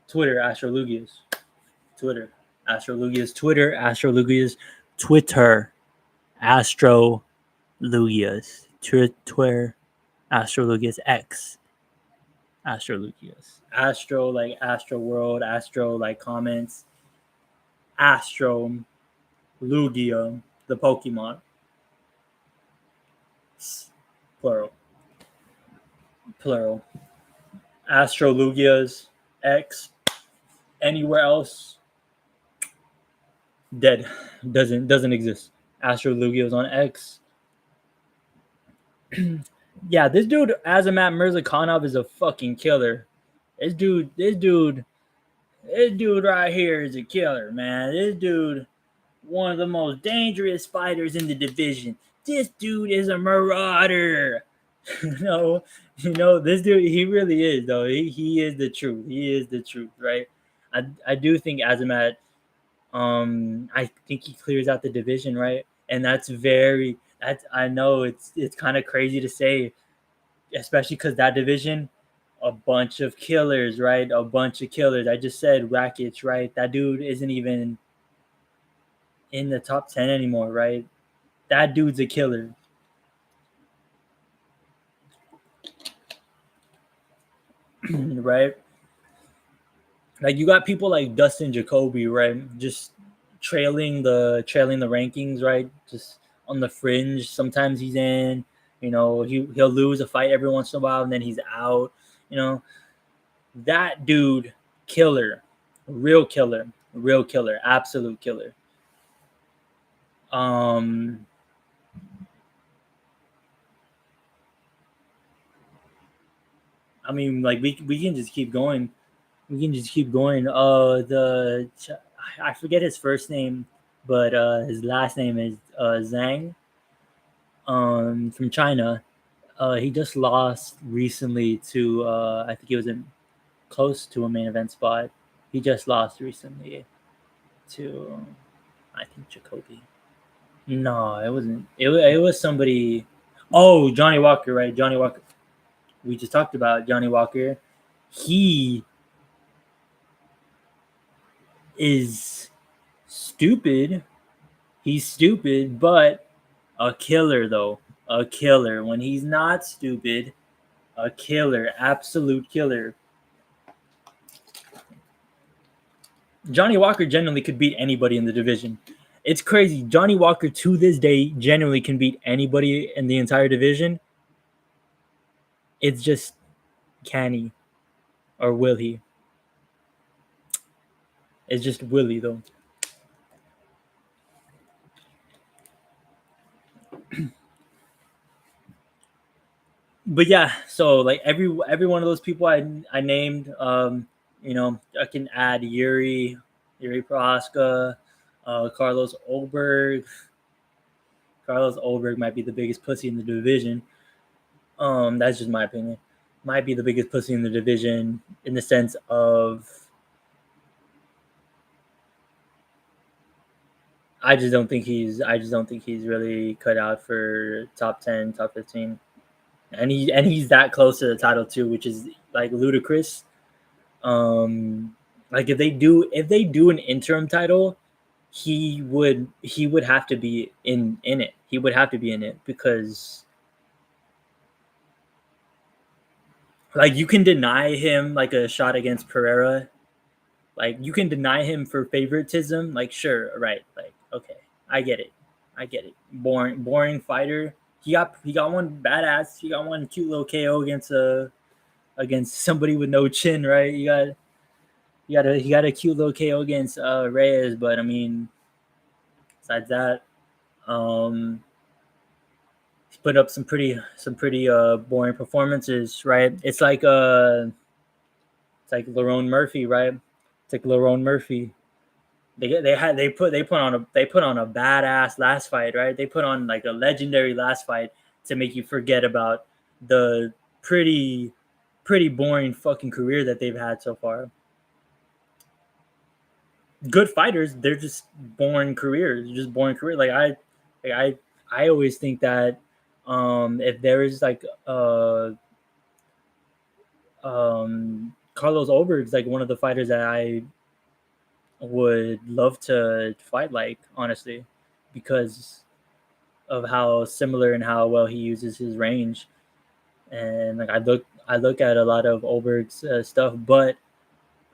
Twitter Astrolugius. Twitter Astrolugius. Twitter Astrolugius. Twitter Astrolugius. Twitter Astrolugius X. Astrolugius. Astro like Astro World. Astro like comments. Astro Lugia, the Pokemon. Plural. Plural. Astrolugias X. Anywhere else, dead. Doesn't exist. Astrolugias on X. Yeah, this dude Azamat Mirzakhanov is a fucking killer. This dude right here is a killer, man. This dude, one of the most dangerous fighters in the division. This dude is a marauder. This dude, he really is, though. He is the truth. He is the truth, right? I do think Azamat, I think he clears out the division, right? And that's I know it's kind of crazy to say. especially because that division, a bunch of killers, right? A bunch of killers. I just said Rakic, right? That dude isn't even in the top 10 anymore, right? That dude's a killer, right? Like you got people like Dustin Jacoby, right? Just trailing the rankings, right? Just on the fringe. Sometimes he's in, he'll lose a fight every once in a while and then he's out. You know, that dude, killer, real killer, absolute killer. Um, I mean, like we can just keep going. We can just keep going. I forget his first name, but his last name is Zhang. From China. He just lost recently to I think he was in close to a main event spot. He just lost recently to I think Jacoby. No, it wasn't. It was somebody. Oh, Johnny Walker, right? Johnny Walker. We just talked about Johnny Walker. He is stupid. He's stupid, but a killer though. A killer. When he's not stupid, a killer, absolute killer. Johnny Walker genuinely could beat anybody in the division. It's crazy. Johnny Walker to this day genuinely can beat anybody in the entire division. It's just can he or will he? It's just will he though. But yeah, so like every one of those people I named, I can add Yuri Prohaska, Carlos Olberg. Carlos Olberg might be the biggest pussy in the division. That's just my opinion. Might be the biggest pussy in the division in the sense of I just don't think he's really cut out for top 10, top 15. And he's that close to the title too, which is like ludicrous. Like if they do an interim title, he would have to be in it. He would have to be in it because like you can deny him like a shot against Pereira. Like you can deny him for favoritism. Like sure, right? Like okay, I get it. I get it. Boring fighter. He got one badass. He got one cute little KO against somebody with no chin, right? He got a cute little KO against Reyes, but I mean, besides that, um, he's put up some pretty boring performances, right? It's like Lerone Murphy, right? It's like Lerone Murphy. They put on a badass last fight, right? They put on like a legendary last fight to make you forget about the pretty pretty boring fucking career that they've had so far. Good fighters, they're just boring careers, just boring career. I always think that if there is like Carlos Oberg's like one of the fighters that I would love to fight like honestly because of how similar and how well he uses his range. And like I look at a lot of Olberg's stuff, but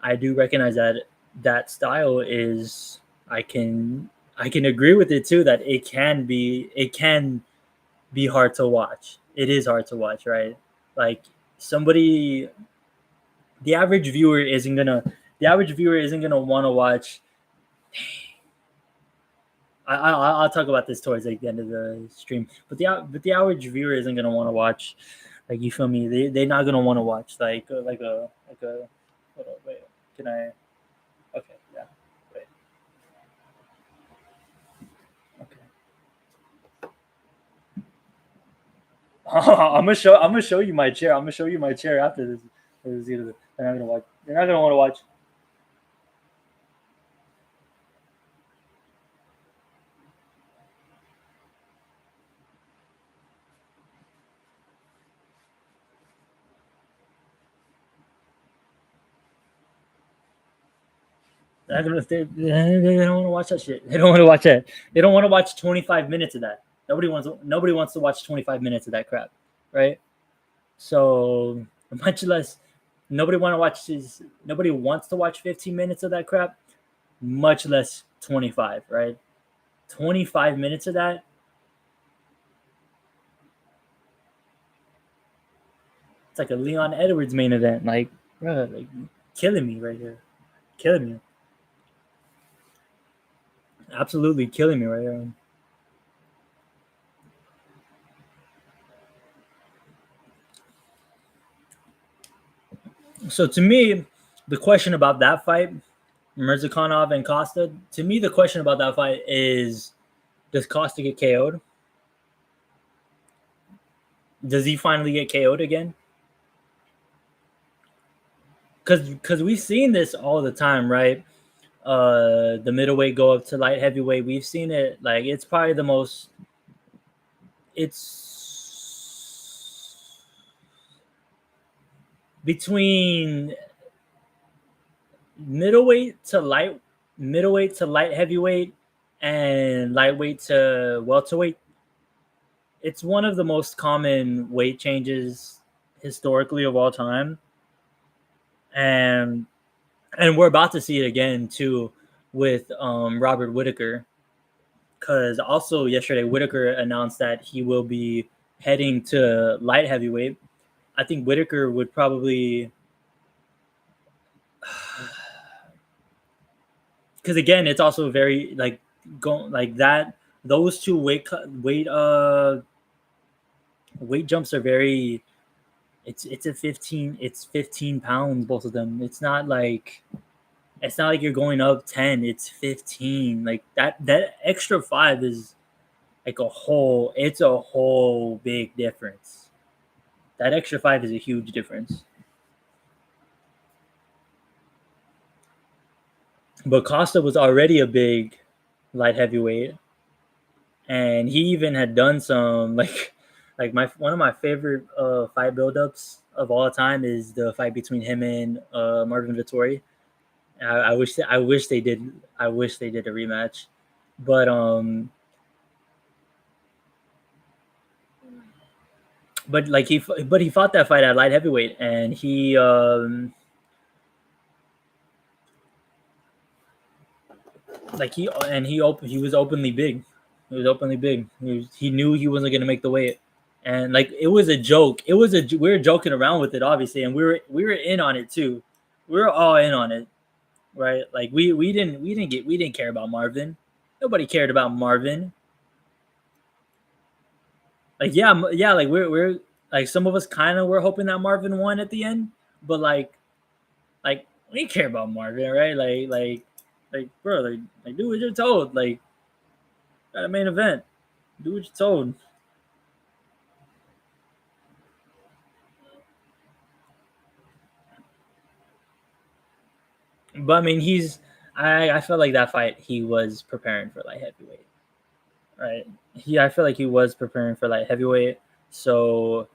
I do recognize that that style is I can agree with it too that it can be hard to watch. It is hard to watch, right? Like somebody the average viewer isn't gonna the average viewer isn't gonna want to watch. I'll talk about this towards like the end of the stream, but the average viewer isn't gonna want to watch, like you feel me? They're not gonna want to watch like a. Hold on, wait. Can I? Okay, yeah. Wait. Okay. I'm gonna show you my chair. I'm gonna show you my chair after this. They're not gonna watch. They're not gonna want to watch. They don't want to watch that shit. They don't want to watch that. They don't want to watch 25 minutes of that. Nobody wants to watch 25 minutes of that crap, right? So much less nobody wants to watch 15 minutes of that crap, much less 25, right? 25 minutes of that. It's like a Leon Edwards main event. Like, bro, like killing me right here. Killing me. Absolutely killing me right here. So to me, the question about that fight, Mirzakhanov and Costa, to me the question about that fight is, does Costa get KO'd? Does he finally get KO'd again? Because we've seen this all the time, right? The middleweight go up to light heavyweight. We've seen it. Like, it's probably the most. It's between middleweight to light heavyweight, and lightweight to welterweight. It's one of the most common weight changes historically of all time, and we're about to see it again too with Robert Whitaker, because also yesterday Whitaker announced that he will be heading to light heavyweight. I think Whitaker would probably, because again, it's also very like going like that. Those two weight jumps are very. It's 15 pounds, both of them. It's not like you're going up 10. It's 15. Like that extra 5 is like it's a whole big difference. That extra 5 is a huge difference. But Costa was already a big light heavyweight, and he even had done some like my one of my favorite fight buildups of all time is the fight between him and Marvin Vettori. I wish they did a rematch, but he fought that fight at light heavyweight, and he was openly big. He was openly big. He knew he wasn't gonna make the weight, and like it was a joke. We were joking around with it, obviously, and we were in on it too. We were all in on it, right? Like we didn't care about Marvin. Nobody cared about Marvin. Like yeah, like we're like some of us kind of were hoping that Marvin won at the end, but like we care about Marvin, right? Like bro, like do what you're told. Like got a main event, do what you're told. But I mean, I felt like that fight he was preparing for light heavyweight, right? I feel like he was preparing for light heavyweight, so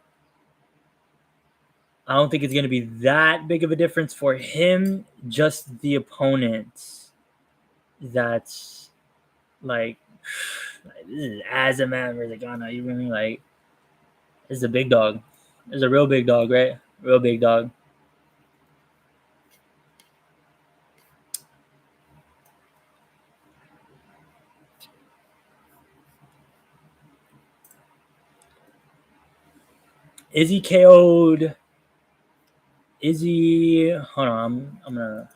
I don't think it's going to be that big of a difference for him. Just the opponents that's like, as a man versus Ghana, you really like is a big dog. Is a real big dog, right? Real big dog. Is he KO'd? Is he? Hold on, I'm gonna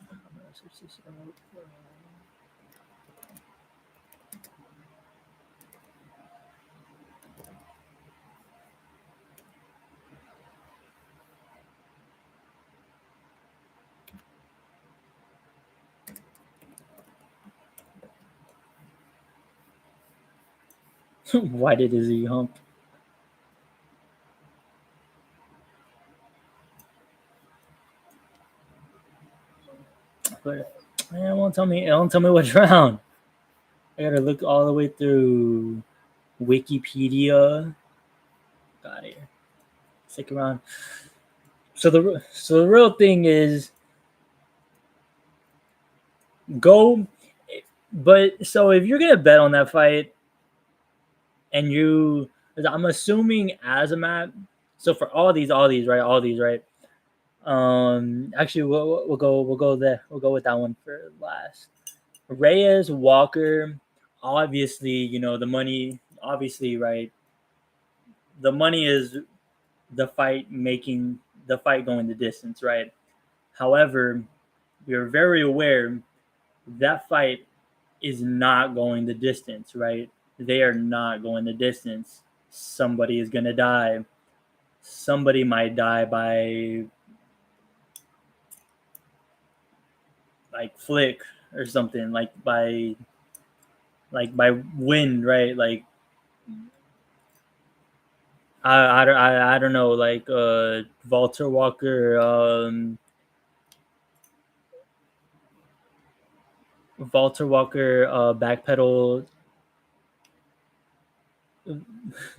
search this out. Why did Izzy hump? But man, it won't tell me which round. I gotta look all the way through Wikipedia. Got here. Stick around. So the real thing is Go, but so if you're gonna bet on that fight, and you, I'm assuming as a map. So for all these, right? Actually, we'll go there. We'll go with that one for last. Reyes, Walker, obviously, the money. Obviously, right? The money is the fight going the distance, right? However, we are very aware that fight is not going the distance, right? They are not going the distance. Somebody is gonna die. Somebody might die by like flick or something, like by wind, right? Like I don't know, like Walter Walker, backpedal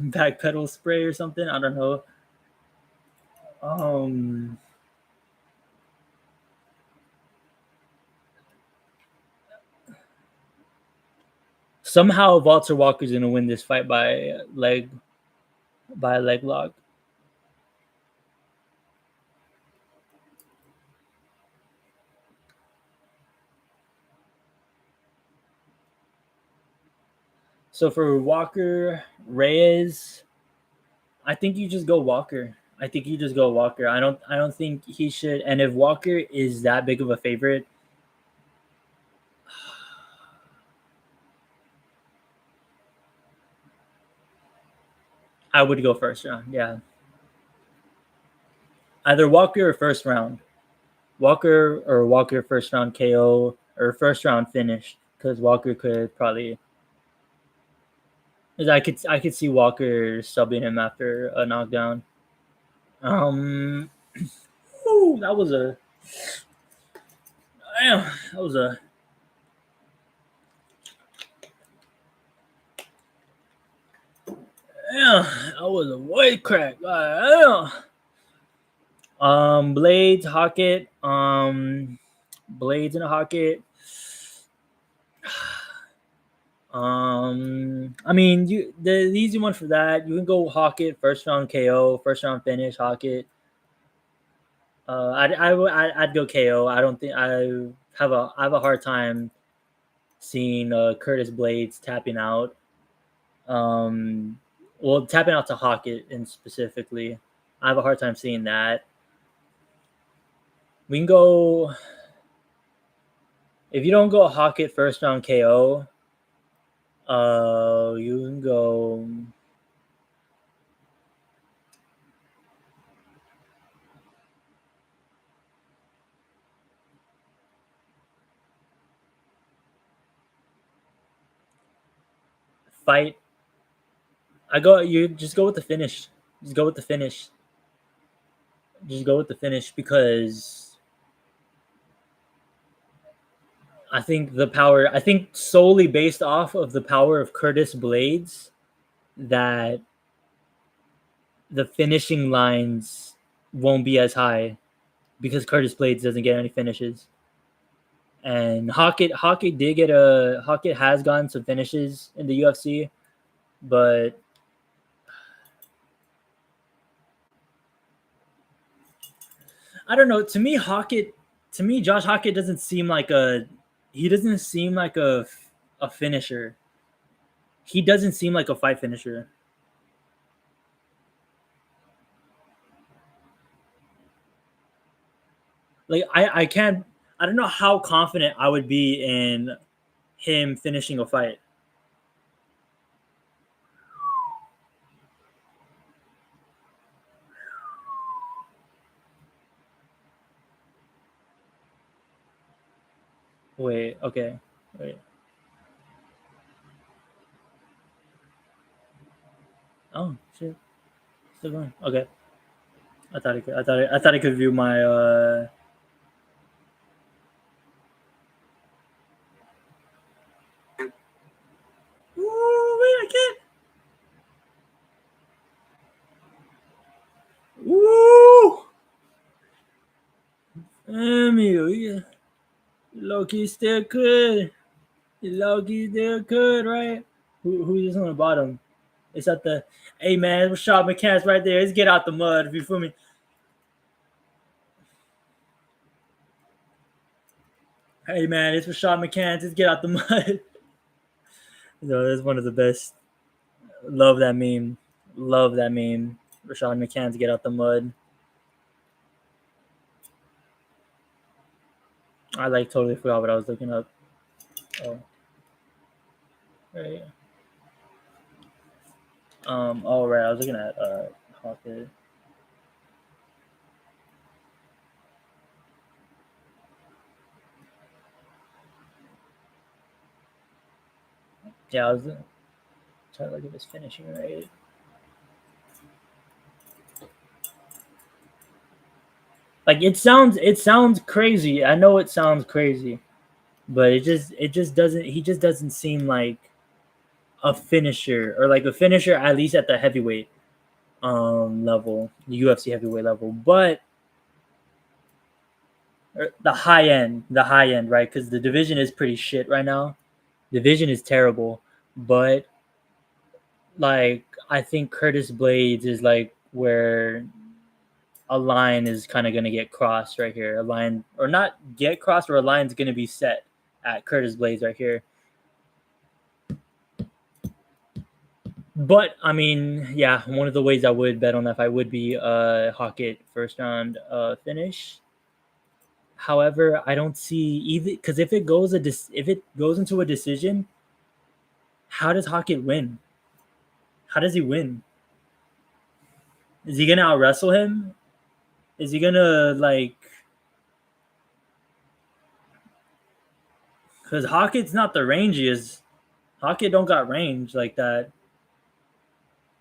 backpedal spray or something. I don't know. Um, Somehow Walter Walker's gonna win this fight by leg lock. So for Walker Reyes, I think you just go Walker. I think you just go Walker. I don't think he should. And if Walker is that big of a favorite, I would go first round. Yeah, either Walker or first round. Walker first round KO or first round finish because Walker could probably. 'Cause I could see Walker subbing him after a knockdown. Um, Ooh, that was a damn. That was a damn. That was a white crack. Damn. Blades, Hockett. Blades and a Hockett. I mean, the easy one for that. You can go Hockett first round KO, first round finish Hockett. I'd go KO. I don't think I have a hard time seeing Curtis Blades tapping out. Um, well, tapping out to Hockett in specifically, I have a hard time seeing that. We can go if you don't go Hockett first round KO. You can go fight. You just go with the finish. Just go with the finish. Just go with the finish because I think solely based off of the power of Curtis Blades that the finishing lines won't be as high because Curtis Blades doesn't get any finishes. And Hockett has gotten some finishes in the UFC, but I don't know. To me, Josh Hockett doesn't seem like a finisher. He doesn't seem like a fight finisher. Like I can't. I don't know how confident I would be in him finishing a fight. Wait, okay, wait. Oh shit, still going. Okay, I thought it could view my. Ooh, wait, I can't. Ooh, Emil, yeah. Loki still could. Loki still could, right? Who's this on the bottom? It's at the. Hey man, Rashad McCants right there. Let's get out the mud. If you feel me. Hey man, it's Rashad McCants. Let's get out the mud. That's one of the best. Love that meme. Love that meme. Rashad McCants get out the mud. I like totally forgot what I was looking up. Oh, right. Oh right, I was looking at Hawkeye. Yeah, I was trying to look at his finishing rate. Like it sounds crazy. I know it sounds crazy, but it just doesn't. He just doesn't seem like a finisher or like a finisher at least at the heavyweight level, the UFC heavyweight level, but the high end, right? Because the division is pretty shit right now. Division is terrible, but like I think Curtis Blades is like where a line is kind of going to get crossed right here. A line, or not get crossed, or a line's going to be set at Curtis Blades right here. But I mean, yeah, one of the ways I would bet on that fight would be Hockett first round finish. However, I don't see either because if it goes into a decision, how does Hockett win? How does he win? Is he gonna out wrestle him? Is he gonna like? Because Hockett's not the rangiest. Hockett don't got range like that.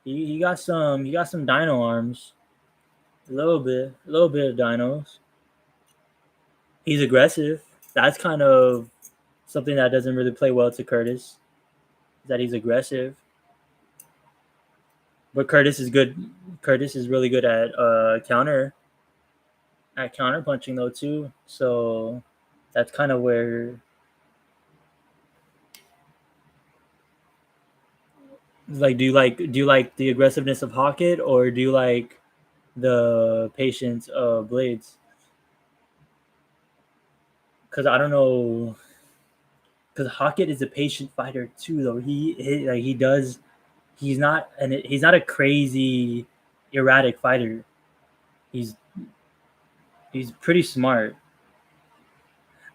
He got some dino arms. A little bit of dinos. He's aggressive. That's kind of something that doesn't really play well to Curtis. That he's aggressive. But Curtis is good. Curtis is really good at counter punching though too. So that's kind of where like do you like the aggressiveness of Hockett or do you like the patience of Blades? Because I don't know. Because Hockett is a patient fighter too, though. He does. He's not a crazy erratic fighter. He's he's pretty smart.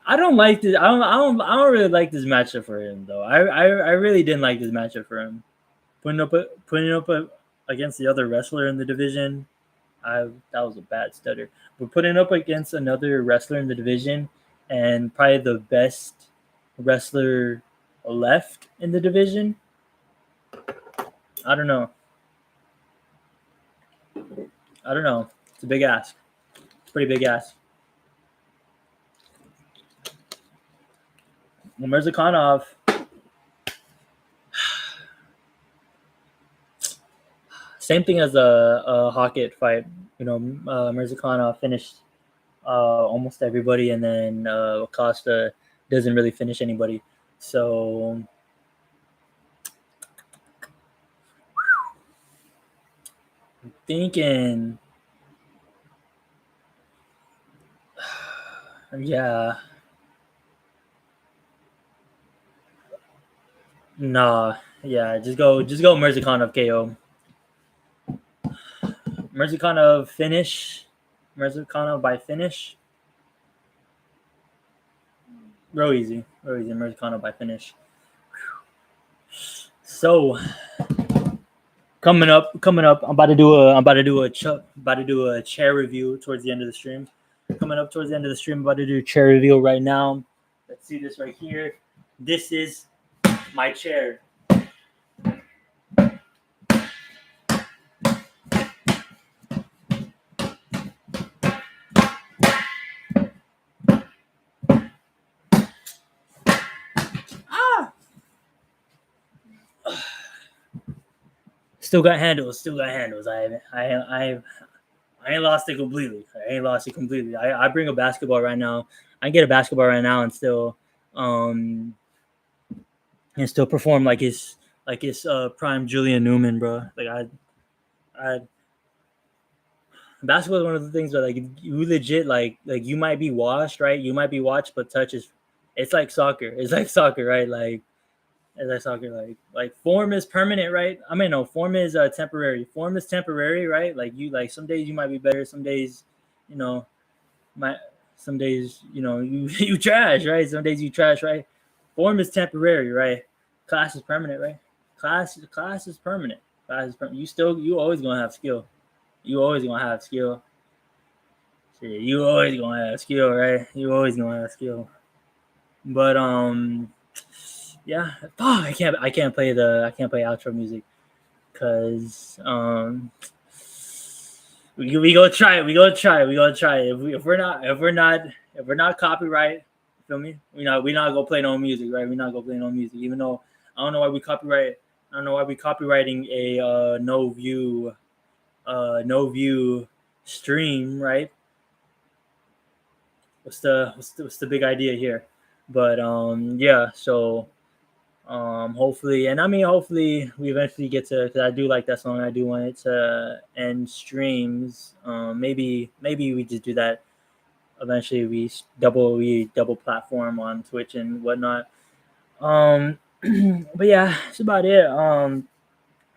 I don't like this. I don't really like this matchup for him though. I really didn't like this matchup for him. Putting up against the other wrestler in the division. That was a bad stutter. But putting up against another wrestler in the division and probably the best wrestler left in the division. I don't know. I don't know. It's a big ask. It's a pretty big ask. Well, Mirzakhanov, same thing as a Hockett fight. You know, Mirzakhanov finished almost everybody, and then Acosta doesn't really finish anybody. So I'm thinking, yeah, nah, yeah, just go Mirzakhanov KO. Mirzakhanov finish. Mirzakhanov by finish. Real easy. Real easy. Mirzakhanov by finish. So coming up. I'm about to do a chair review towards the end of the stream. Coming up towards the end of the stream, I'm about to do a chair review right now. Let's see this right here. This is my chair. Still got handles. Still got handles. I ain't lost it completely. I ain't lost it completely. I bring a basketball right now. I can get a basketball right now um and still perform like his prime Julian Newman, bro. Like I basketball is one of the things where like you legit like you might be washed, right? You might be watched, but touch is it's like soccer. It's like soccer, right? Like as I soccer, like form is permanent, right? I mean, no, form is temporary. Form is temporary, right? Like you like some days you might be better, some days, you know, my some days you you trash, right? Some days you trash, right? Form is temporary, right? Class is permanent, right? Class is permanent. Class is permanent. You always gonna have skill. You always gonna have skill. Shit, you always gonna have skill, right? You always gonna have skill. But yeah. Oh, I can't play outro music because we go try it. We go try it. We go try it. If we're not copyright, feel me? We not gonna play no music, right? We not gonna play no music. Even though I don't know why we copyright. I don't know why we copywriting a no view stream, right? What's the big idea here? But yeah, so hopefully, and I mean hopefully we eventually get to, because I do like that song. I do want it to end streams. Maybe we just do that eventually. We double platform on Twitch and whatnot. um but yeah, that's about it.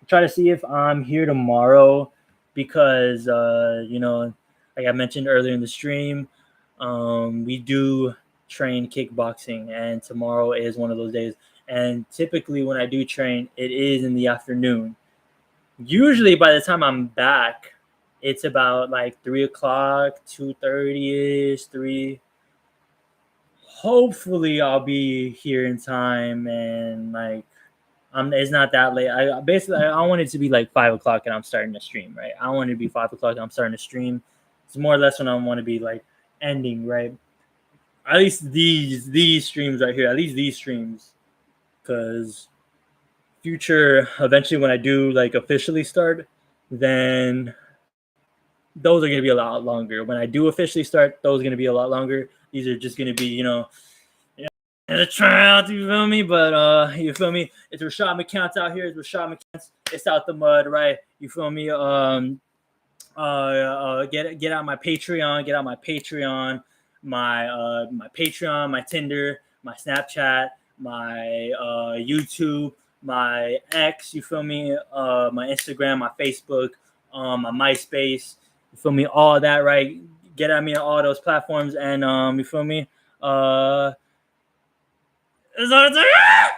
Try to see if I'm here tomorrow because like I mentioned earlier in the stream, we do train kickboxing, and tomorrow is one of those days. And typically, when I do train, it is in the afternoon. Usually, by the time I'm back, it's about like 3 o'clock, 2:30 ish, 3. Hopefully, I'll be here in time, and like it's not that late. I want it to be like 5 o'clock and I'm starting to stream, right? I want it to be 5 o'clock and I'm starting to stream. It's more or less when I want to be like ending, right? At least these streams right here, at least these streams, because future eventually when I do like officially start, then those are gonna be a lot longer. When I do officially start, those are gonna be a lot longer. These are just gonna be and a tryout, you feel me? But you feel me? It's Rashad McCounts out here. It's Rashad McCounts. It's out the mud, right? You feel me? Get out my Patreon. Get out my Patreon, my Patreon, my Tinder, my Snapchat, my YouTube, my X. You feel me? My Instagram, my Facebook, my MySpace. You feel me? All that, right? Get at me on all those platforms, and you feel me? It's all the time.